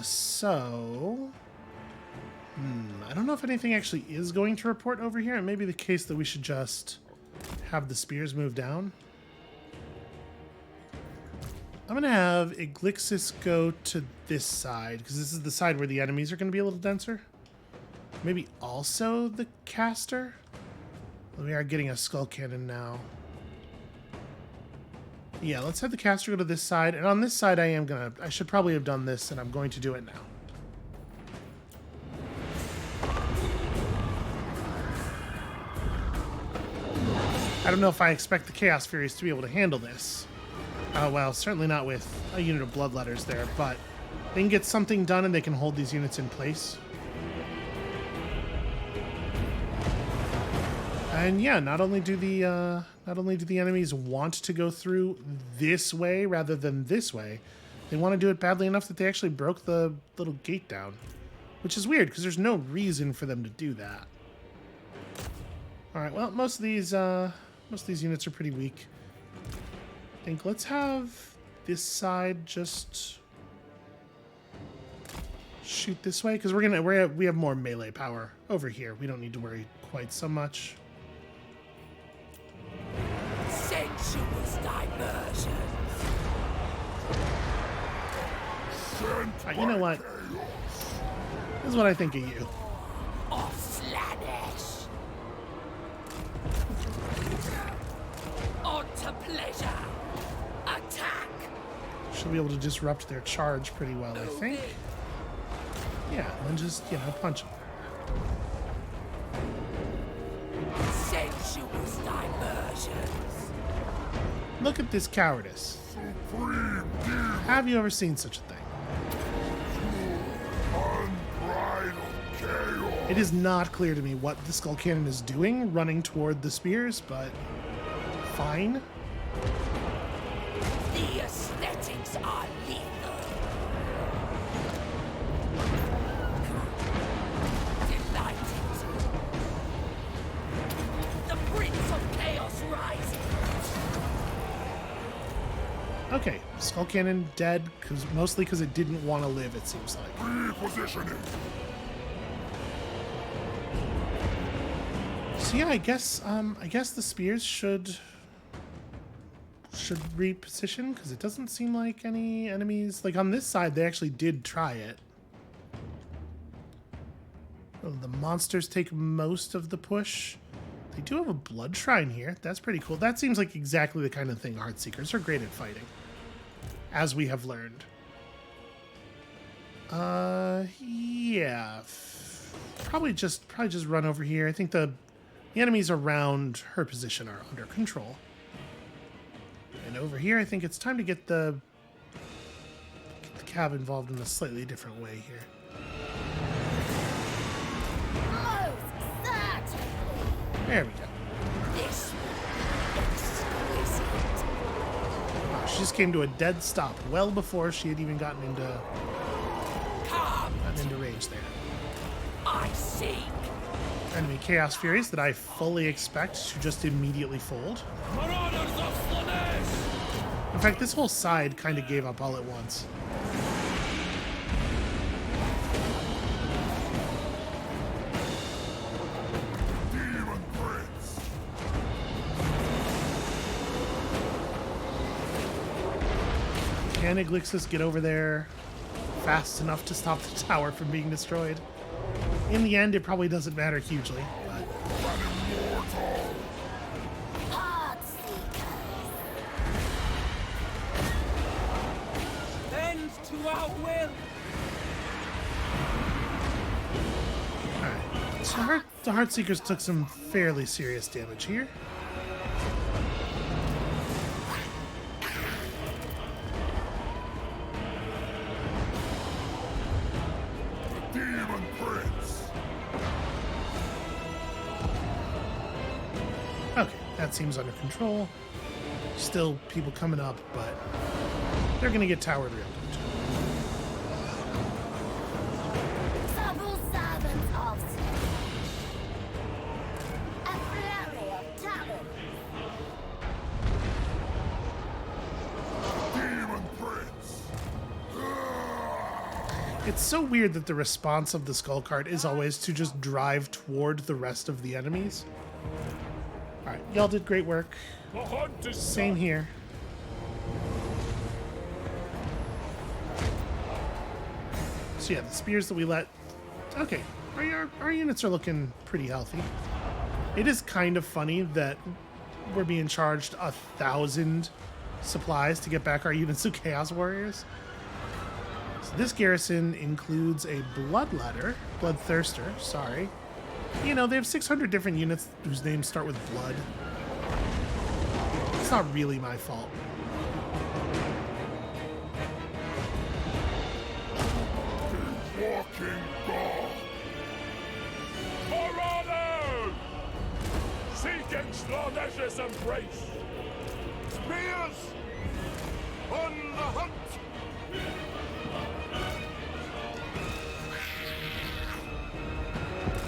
So... I don't know if anything actually is going to report over here. It may be the case that we should just have the spears move down. I'm going to have Iglixis go to this side, because this is the side where the enemies are going to be a little denser. Maybe also the caster? We are getting a skull cannon now. Yeah, let's have the caster go to this side, and on this side I should probably have done this, and I'm going to do it now. I don't know if I expect the Chaos Furies to be able to handle this. Well, certainly not with a unit of Bloodletters there, but they can get something done and they can hold these units in place. And yeah, not only do the enemies want to go through this way rather than this way, they want to do it badly enough that they actually broke the little gate down, which is weird because there's no reason for them to do that. All right, well, most of these units are pretty weak. I think let's have this side just shoot this way because we have more melee power over here. We don't need to worry quite so much. Sensuous diversion. You know what? This is what I think of you. Or slanish. On to pleasure. Attack. Should be able to disrupt their charge pretty well, I think. Yeah, and just, punch them. Sensuous diversions. Look at this cowardice. Have you ever seen such a thing? It is not clear to me what the Skull Cannon is doing, running toward the spears, but fine. The aesthetics are lethal. Delighted. The Prince of Chaos rises. Okay, Skull Cannon dead, mostly because it didn't want to live, it seems like. Repositioning. So yeah, I guess the spears should reposition because it doesn't seem like any enemies. Like on this side, they actually did try it. Oh, the monsters take most of the push. They do have a blood shrine here. That's pretty cool. That seems like exactly the kind of thing Heartseekers are great at fighting, as we have learned. Yeah, probably just run over here. I think the enemies around her position are under control. And over here, I think it's time to get the Cav involved in a slightly different way here. Most certainly. There we go. This She just came to a dead stop well before she had even gotten into rage there. I seek. Enemy Chaos Furies that I fully expect to just immediately fold. Marauders of Slanesh! In fact, this whole side kind of gave up all at once. Demon Prince! Can Iglixis get over there fast enough to stop the tower from being destroyed? In the end, it probably doesn't matter hugely. But Bend to our will! alright. So the Heartseekers took some fairly serious damage here. Demon Prince! Okay, that seems under control. Still people coming up, but they're gonna get towered real good. Trouble servants of a flurry of talent. Demon Prince! It's so weird that the response of the skull card is always to just drive toward the rest of the enemies. Alright, y'all did great work. The hunt is Same here. So yeah, the spears that we let... Okay, our units are looking pretty healthy. It is kind of funny that we're being charged 1,000 supplies to get back our units of Chaos Warriors. So this garrison includes a Bloodthirster, sorry. You know, they have 600 different units whose names start with blood. It's not really my fault. walking God! Marauders! Seeking Slanesh's embrace! Spears! On the hunt!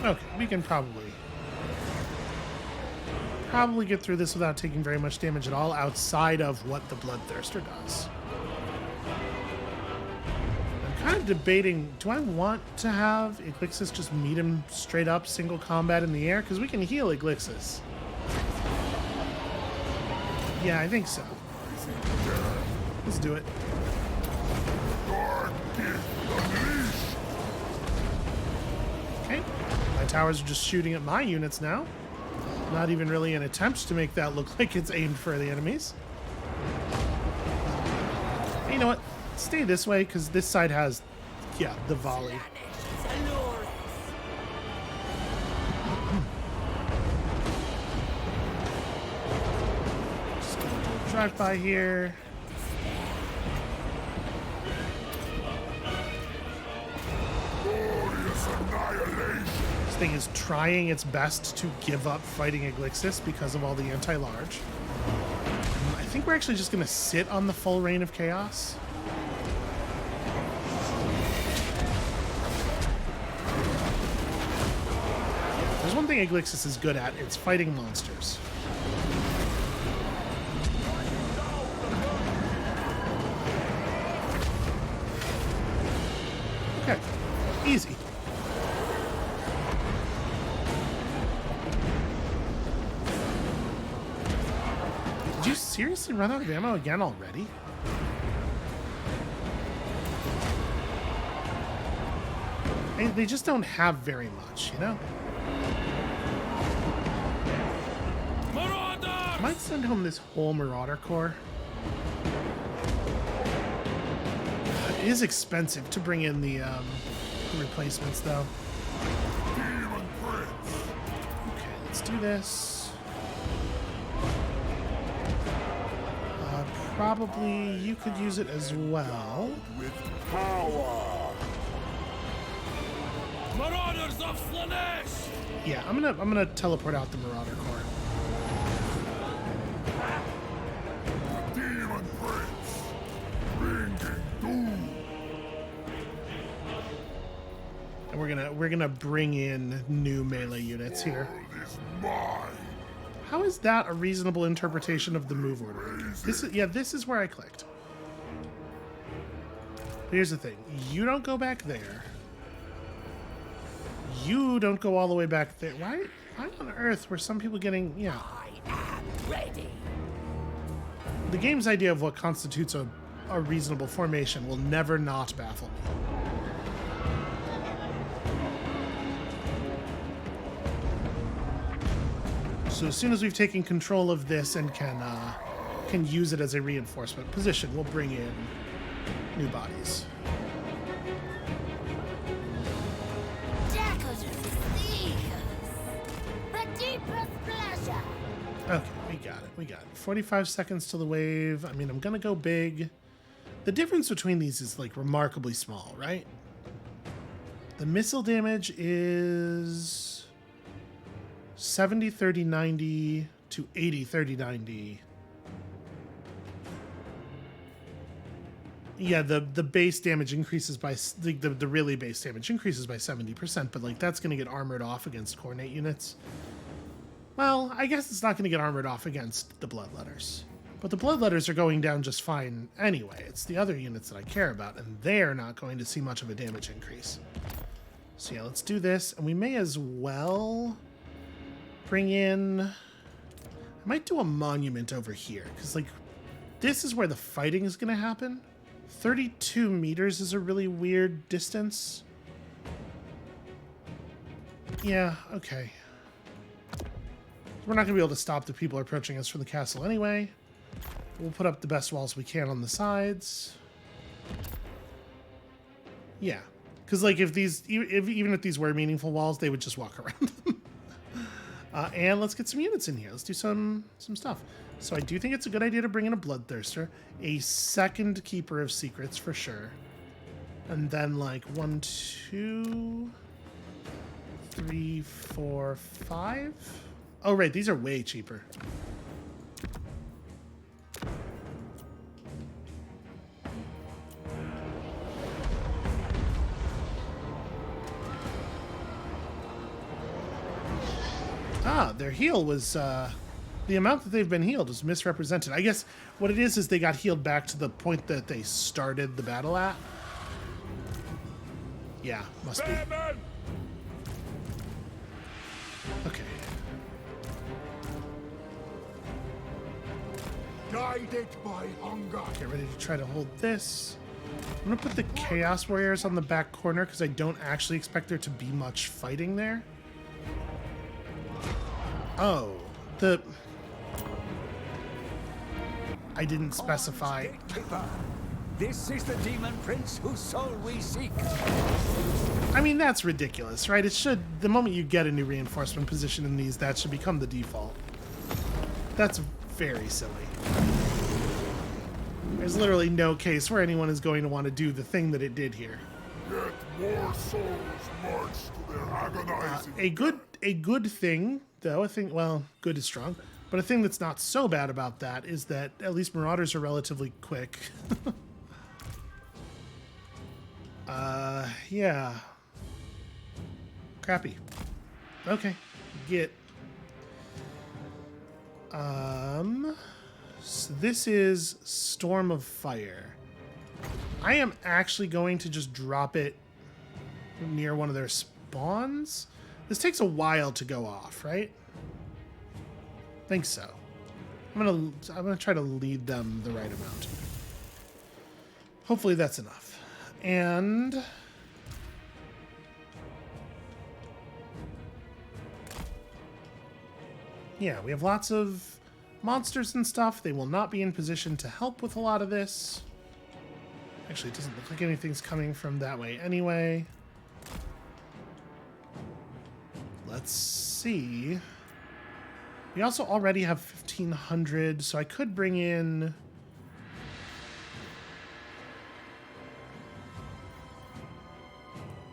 Okay, we can probably get through this without taking very much damage at all, outside of what the Bloodthirster does. I'm kind of debating, do I want to have Iglixis just meet him straight up, single combat in the air? Because we can heal Iglixis. Yeah, I think so. Let's do it. Okay, my towers are just shooting at my units now. Not even really an attempt to make that look like it's aimed for the enemies. You know what? Stay this way, because this side has, yeah, the volley. Just gonna do a drive-by here. Glorious annihilation! This thing is trying its best to give up fighting Iglixis because of all the anti-large. I think we're actually just going to sit on the full reign of chaos. There's one thing Iglixis is good at, it's fighting monsters. Okay, easy. Did you seriously run out of ammo again already? They just don't have very much, you know? I might send home this whole Marauder Corps. It is expensive to bring in the replacements, though. Demon Prince! Okay, let's do this. Probably you could use it as well. With power! Marauders of Slanesh! Yeah, I'm gonna teleport out the Marauder Corps. Demon Prince! we're gonna bring in new melee units here. World is mine. How is that a reasonable interpretation of the move order? This is where I clicked. Here's the thing. You don't go back there. You don't go all the way back there. Why on earth were some people getting... Yeah. I am ready. The game's idea of what constitutes a reasonable formation will never not baffle me. So as soon as we've taken control of this and can use it as a reinforcement position, we'll bring in new bodies. Okay, we got it. 45 seconds till the wave. I mean, I'm gonna go big. The difference between these is like remarkably small, right? The missile damage is 70, 30, 90 to 80, 30, 90. Yeah, the base damage increases by the really base damage increases by 70%, but like that's gonna get armored off against coordinate units. Well, I guess it's not going to get armored off against the Bloodletters. But the Bloodletters are going down just fine anyway. It's the other units that I care about, and they're not going to see much of a damage increase. So yeah, let's do this. And we may as well bring in... I might do a monument over here, because like this is where the fighting is going to happen. 32 meters is a really weird distance. Yeah, okay. We're not going to be able to stop the people approaching us from the castle anyway. We'll put up the best walls we can on the sides. Yeah. Because, like, even if these were meaningful walls, they would just walk around them. And let's get some units in here. Let's do some stuff. So I do think it's a good idea to bring in a Bloodthirster. A second Keeper of Secrets, for sure. And then, like, 1, 2, 3, 4, 5... Oh, right, these are way cheaper. Ah, their heal was, the amount that they've been healed is misrepresented. I guess what it is they got healed back to the point that they started the battle at. Yeah, must be. Okay. Guided by hunger. Get ready to try to hold this. I'm gonna put the Chaos Warriors on the back corner because I don't actually expect there to be much fighting there. Oh, I didn't specify. Gatekeeper, this is the demon prince whose soul we seek. I mean, that's ridiculous, right? It should, the moment you get a new reinforcement position in these, that should become the default. That's very silly. There's literally no case where anyone is going to want to do the thing that it did here. Yet more souls march to their agonizing A good thing, though, well, good is strong, but a thing that's not so bad about that is that at least Marauders are relatively quick. Yeah. Crappy. Okay. Get. So this is Storm of Fire. I am actually going to just drop it near one of their spawns. This takes a while to go off, right? Think so. I'm gonna try to lead them the right amount. Hopefully that's enough. And yeah, we have lots of monsters and stuff. They will not be in position to help with a lot of this. Actually, it doesn't look like anything's coming from that way anyway. Let's see. We also already have 1,500, so I could bring in...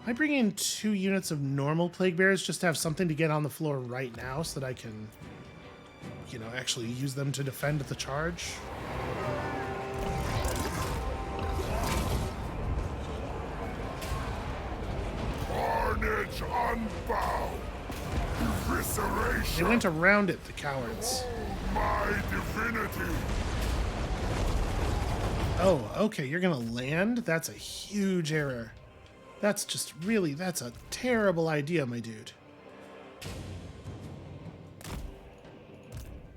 I bring in 2 units of normal Plague Bearers just to have something to get on the floor right now so that I can, you know, actually use them to defend the charge. carnage unbound. Evisceration. They went around it, the cowards. My divinity. Oh, okay, you're gonna land? That's a huge error. That's just really, that's a terrible idea, my dude.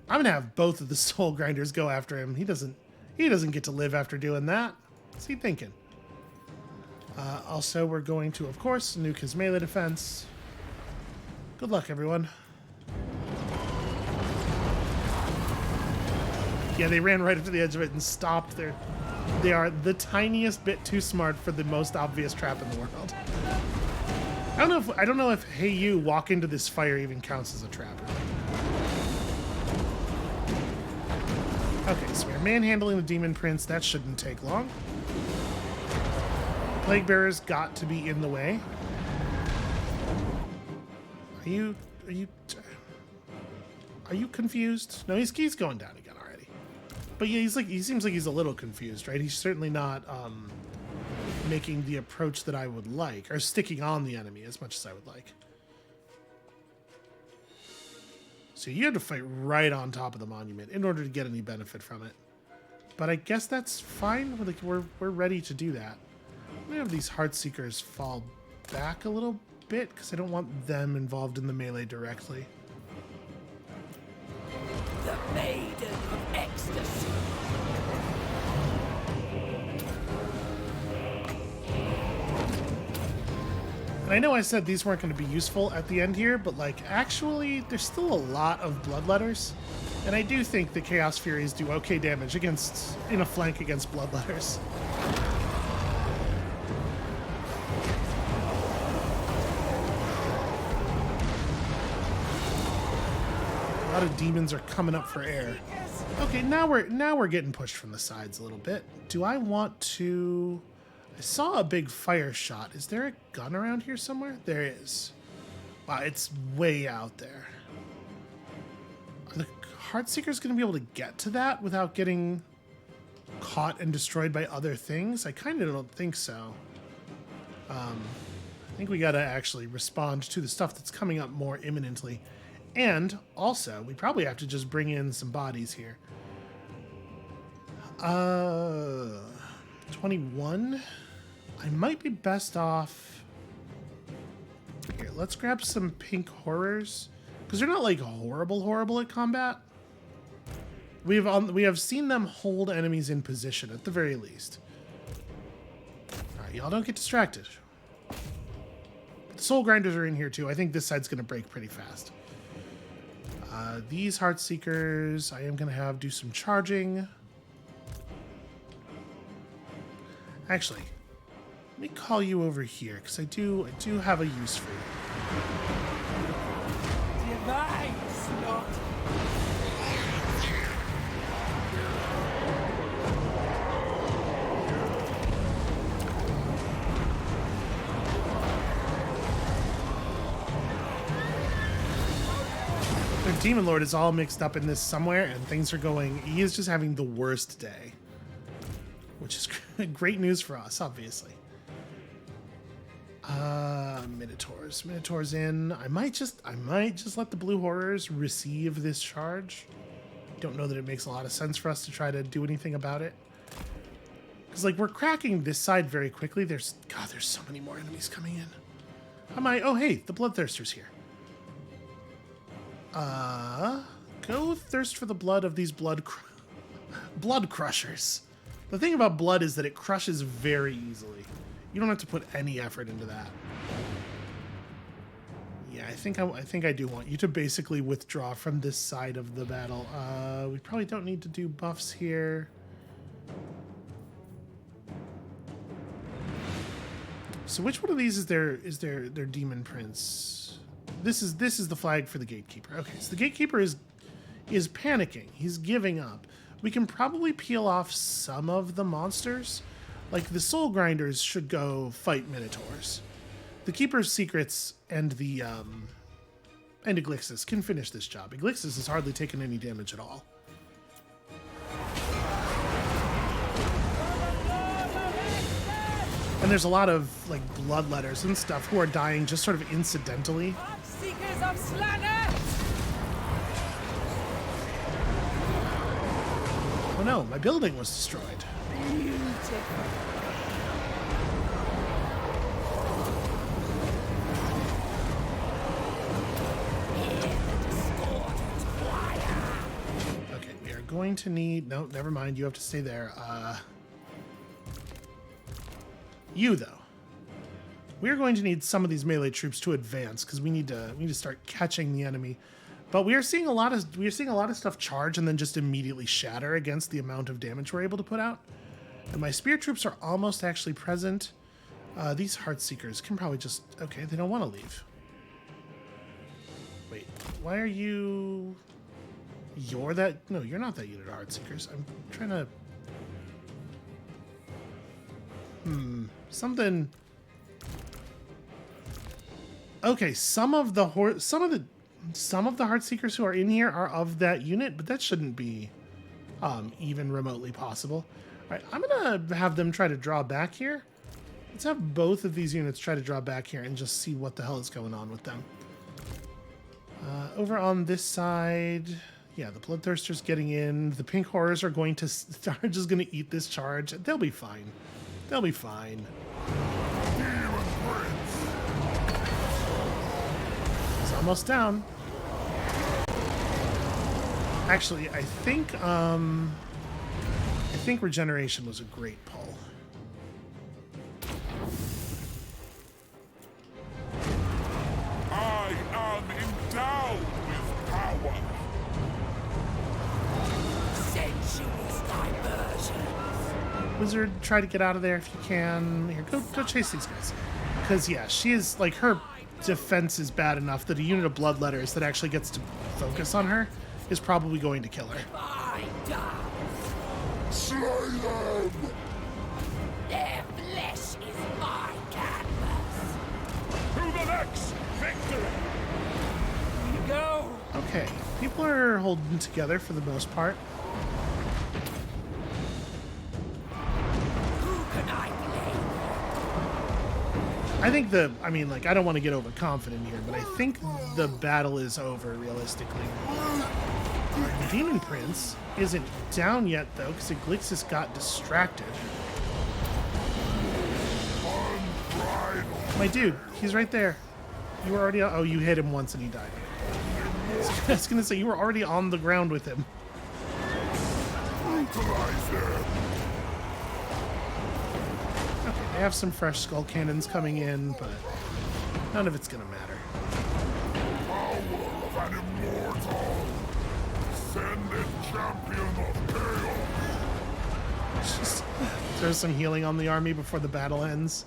I'm gonna have both of the soul grinders go after him. He doesn't get to live after doing that. What's he thinking? Also, we're going to, of course, nuke his melee defense. Good luck, everyone. Yeah, they ran right up to the edge of it and stopped there. They are the tiniest bit too smart for the most obvious trap in the world. I don't know if hey you walk into this fire even counts as a trap. Okay, so we're manhandling the Demon Prince. That shouldn't take long. Plague Bearer's got to be in the way. Are you confused? No, he's going down again already. But yeah, he seems like he's a little confused, right? He's certainly not making the approach that I would like, or sticking on the enemy as much as I would like. So you had to fight right on top of the monument in order to get any benefit from it. But I guess that's fine. Like we're ready to do that. I'm gonna have these Heartseekers fall back a little bit because I don't want them involved in the melee directly. The Maiden of Ecstasy. And I know I said these weren't going to be useful at the end here, but like actually there's still a lot of Bloodletters. And I do think the Chaos Furies do okay damage in a flank against Bloodletters. A lot of demons are coming up for air. Okay, now we're getting pushed from the sides a little bit. Do I want to... I saw a big fire shot. Is there a gun around here somewhere? There is. Wow, it's way out there. Are the Heartseekers going to be able to get to that without getting caught and destroyed by other things? I kind of don't think so. I think we got to actually respond to the stuff that's coming up more imminently. And also, we probably have to just bring in some bodies here. 21? I might be best off... Here, let's grab some pink horrors. Because they're not, like, horrible at combat. We have seen them hold enemies in position, at the very least. Alright, y'all don't get distracted. The Soul Grinders are in here, too. I think this side's going to break pretty fast. These Heartseekers, I am going to have do some charging. Actually, let me call you over here, because I do have a use for you. Divine slaughter. Their Demon Lord is all mixed up in this somewhere, and things are going... He is just having the worst day. Which is great news for us, obviously. Minotaurs. Minotaurs in. I might just let the blue horrors receive this charge. Don't know that it makes a lot of sense for us to try to do anything about it. Because, like, we're cracking this side very quickly. There's so many more enemies coming in. Oh, hey, the Bloodthirster's here. Go thirst for the blood of these blood crushers. The thing about blood is that it crushes very easily. You don't have to put any effort into that. Yeah, I think I do want you to basically withdraw from this side of the battle. We probably don't need to do buffs here. So which one of these is their Demon Prince? This is the flag for the Gatekeeper. Okay, so the Gatekeeper is panicking. He's giving up. We can probably peel off some of the monsters. Like, the Soul Grinders should go fight Minotaurs. The Keeper's Secrets and the, and Iglixis can finish this job. Iglixis has hardly taken any damage at all. And there's a lot of like bloodletters and stuff who are dying just sort of incidentally. Seekers of slaughter! Oh no, my building was destroyed. Beautiful. Okay, we are going to need... No, never mind. You have to stay there. You, though. We're going to need some of these melee troops to advance because we need to start catching the enemy. But we are seeing a lot of stuff charge and then just immediately shatter against the amount of damage we're able to put out. And my spear troops are almost actually present. These Heartseekers can probably just... Okay, they don't want to leave. Wait, why are you... You're that... No, you're not that unit of Heartseekers. I'm trying to... Something... Okay, some of the Heartseekers who are in here are of that unit, but that shouldn't be even remotely possible. All right, I'm gonna have them try to draw back here. Let's have both of these units try to draw back here and just see what the hell is going on with them. Over on this side, yeah, the Bloodthirsters getting in. The Pink Horrors are just gonna eat this charge. They'll be fine. They'll be fine. It's almost down. Actually, I think regeneration was a great pull. I am endowed with power. Sensuous diversion. Wizard, try to get out of there if you can. Here, go chase these guys. Because, yeah, she is, like, her defense is bad enough that a unit of Bloodletters that actually gets to focus on her is probably going to kill her. Find out. Slay them! Their flesh is my canvas. To the next victory! Here you go. Okay, people are holding together for the most part. Who can I blame? I think I don't want to get overconfident here, but I think the battle is over, realistically. The Demon Prince isn't down yet, though, because Iglixis got distracted. My dude, he's right there. You were already... Oh, you hit him once and he died. I was going to say, you were already on the ground with him. Brutalize them! Okay, they have some fresh skull cannons coming in, but none of it's going to matter. Power of an immortal! Ascended champion of chaos! Just throw some healing on the army before the battle ends.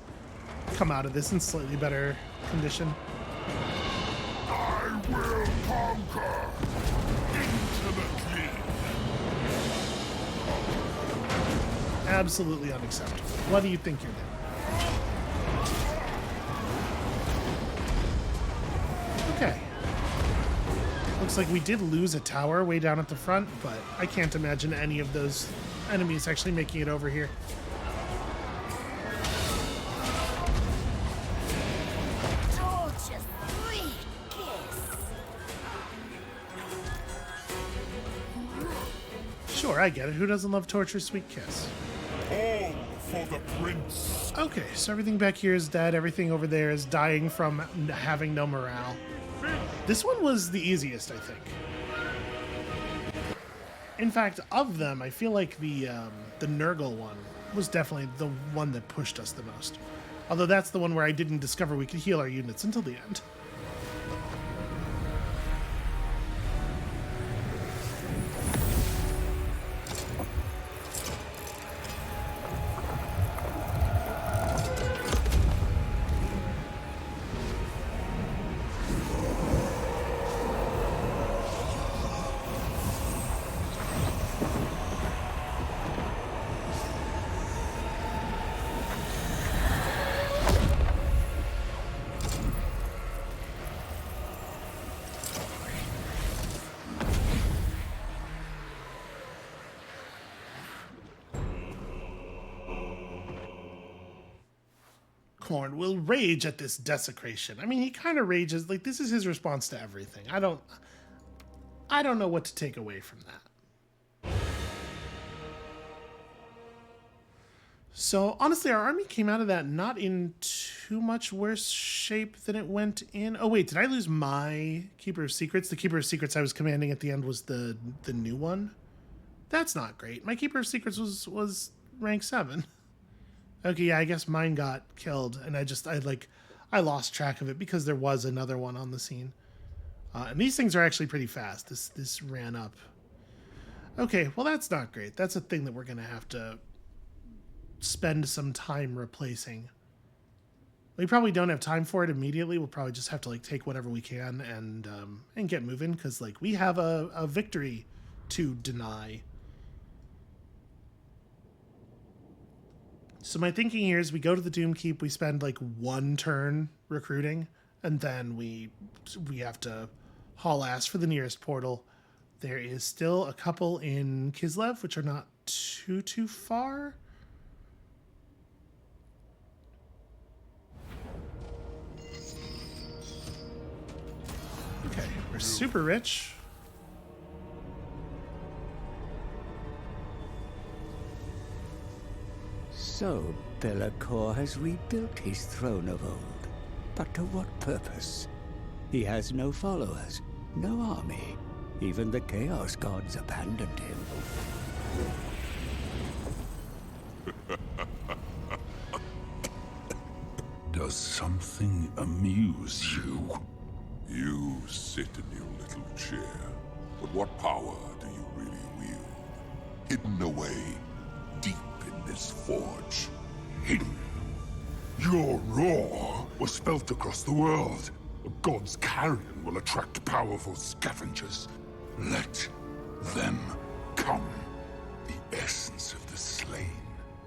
Come out of this in slightly better condition. I will conquer! Intimately! Absolutely unacceptable. What do you think you're doing? Okay. Looks like we did lose a tower way down at the front, but I can't imagine any of those enemies actually making it over here. Torture's sweet kiss. Sure, I get it. Who doesn't love Torture's Sweet Kiss? All for the prince! Okay, so everything back here is dead. Everything over there is dying from having no morale. This one was the easiest, I think. In fact, of them, I feel like the Nurgle one was definitely the one that pushed us the most. Although that's the one where I didn't discover we could heal our units until the end. Darkhorn will rage at this desecration. I mean, he kind of rages. Like, this is his response to everything. I don't know what to take away from that. So, honestly, our army came out of that not in too much worse shape than it went in. Oh, wait, did I lose my Keeper of Secrets? The Keeper of Secrets I was commanding at the end was the new one? That's not great. My Keeper of Secrets was rank 7. Okay, yeah, I guess mine got killed, and I lost track of it because there was another one on the scene. And these things are actually pretty fast. This ran up. Okay, well, that's not great. That's a thing that we're going to have to spend some time replacing. We probably don't have time for it immediately. We'll probably just have to like take whatever we can and get moving, because like we have a victory to deny. So my thinking here is we go to the Doom Keep, we spend like 1 turn recruiting, and then we have to haul ass for the nearest portal. There is still a couple in Kislev, which are not too far. Okay, we're super rich. So, Belacor has rebuilt his throne of old. But to what purpose? He has no followers, no army. Even the Chaos Gods abandoned him. Does something amuse you? You sit in your little chair, but what power do you really wield? Hidden away, deep in this forge. Hidden. Your roar was felt across the world. A god's carrion will attract powerful scavengers. Let them come. The essence of the slain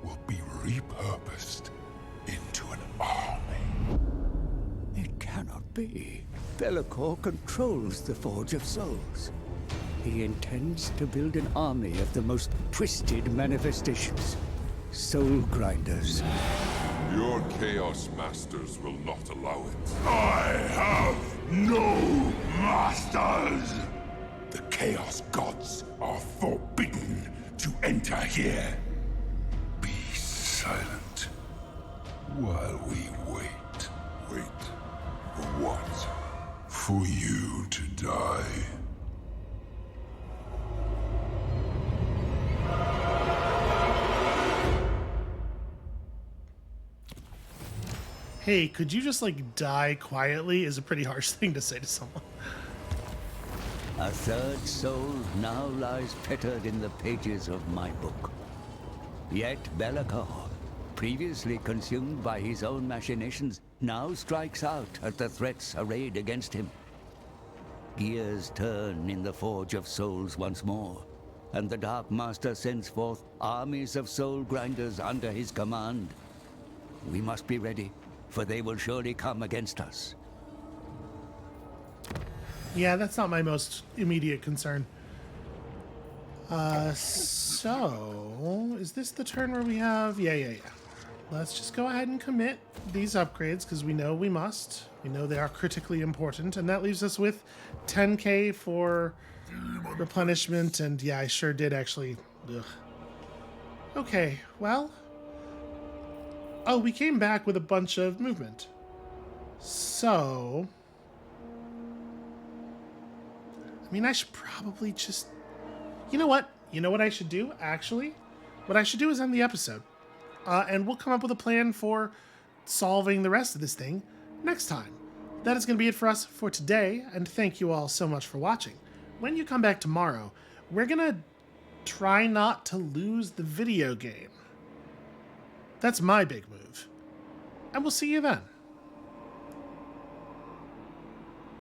will be repurposed into an army. It cannot be. Belacor controls the Forge of Souls. He intends to build an army of the most twisted manifestations. Soul grinders. Your Chaos Masters will not allow it. I have no masters! The Chaos Gods are forbidden to enter here. Be silent while we wait. Wait for what? For you to die. Hey, could you just like die quietly is a pretty harsh thing to say to someone. A third soul now lies fettered in the pages of my book. Yet Belacor, previously consumed by his own machinations, now strikes out at the threats arrayed against him. Gears turn in the Forge of Souls once more, and the Dark Master sends forth armies of soul grinders under his command. We must be ready, for they will surely come against us. Yeah, that's not my most immediate concern. So is this the turn where we have... Yeah. Let's just go ahead and commit these upgrades, because we know we must. We know they are critically important, and that leaves us with 10k for replenishment, and yeah, I sure did actually... Ugh. Okay, well... Oh, we came back with a bunch of movement. So... I mean, I should probably just... You know what? You know what I should do, actually? What I should do is end the episode. And we'll come up with a plan for solving the rest of this thing next time. That is going to be it for us for today, and thank you all so much for watching. When you come back tomorrow, we're going to try not to lose the video game. That's my big move. And we'll see you then.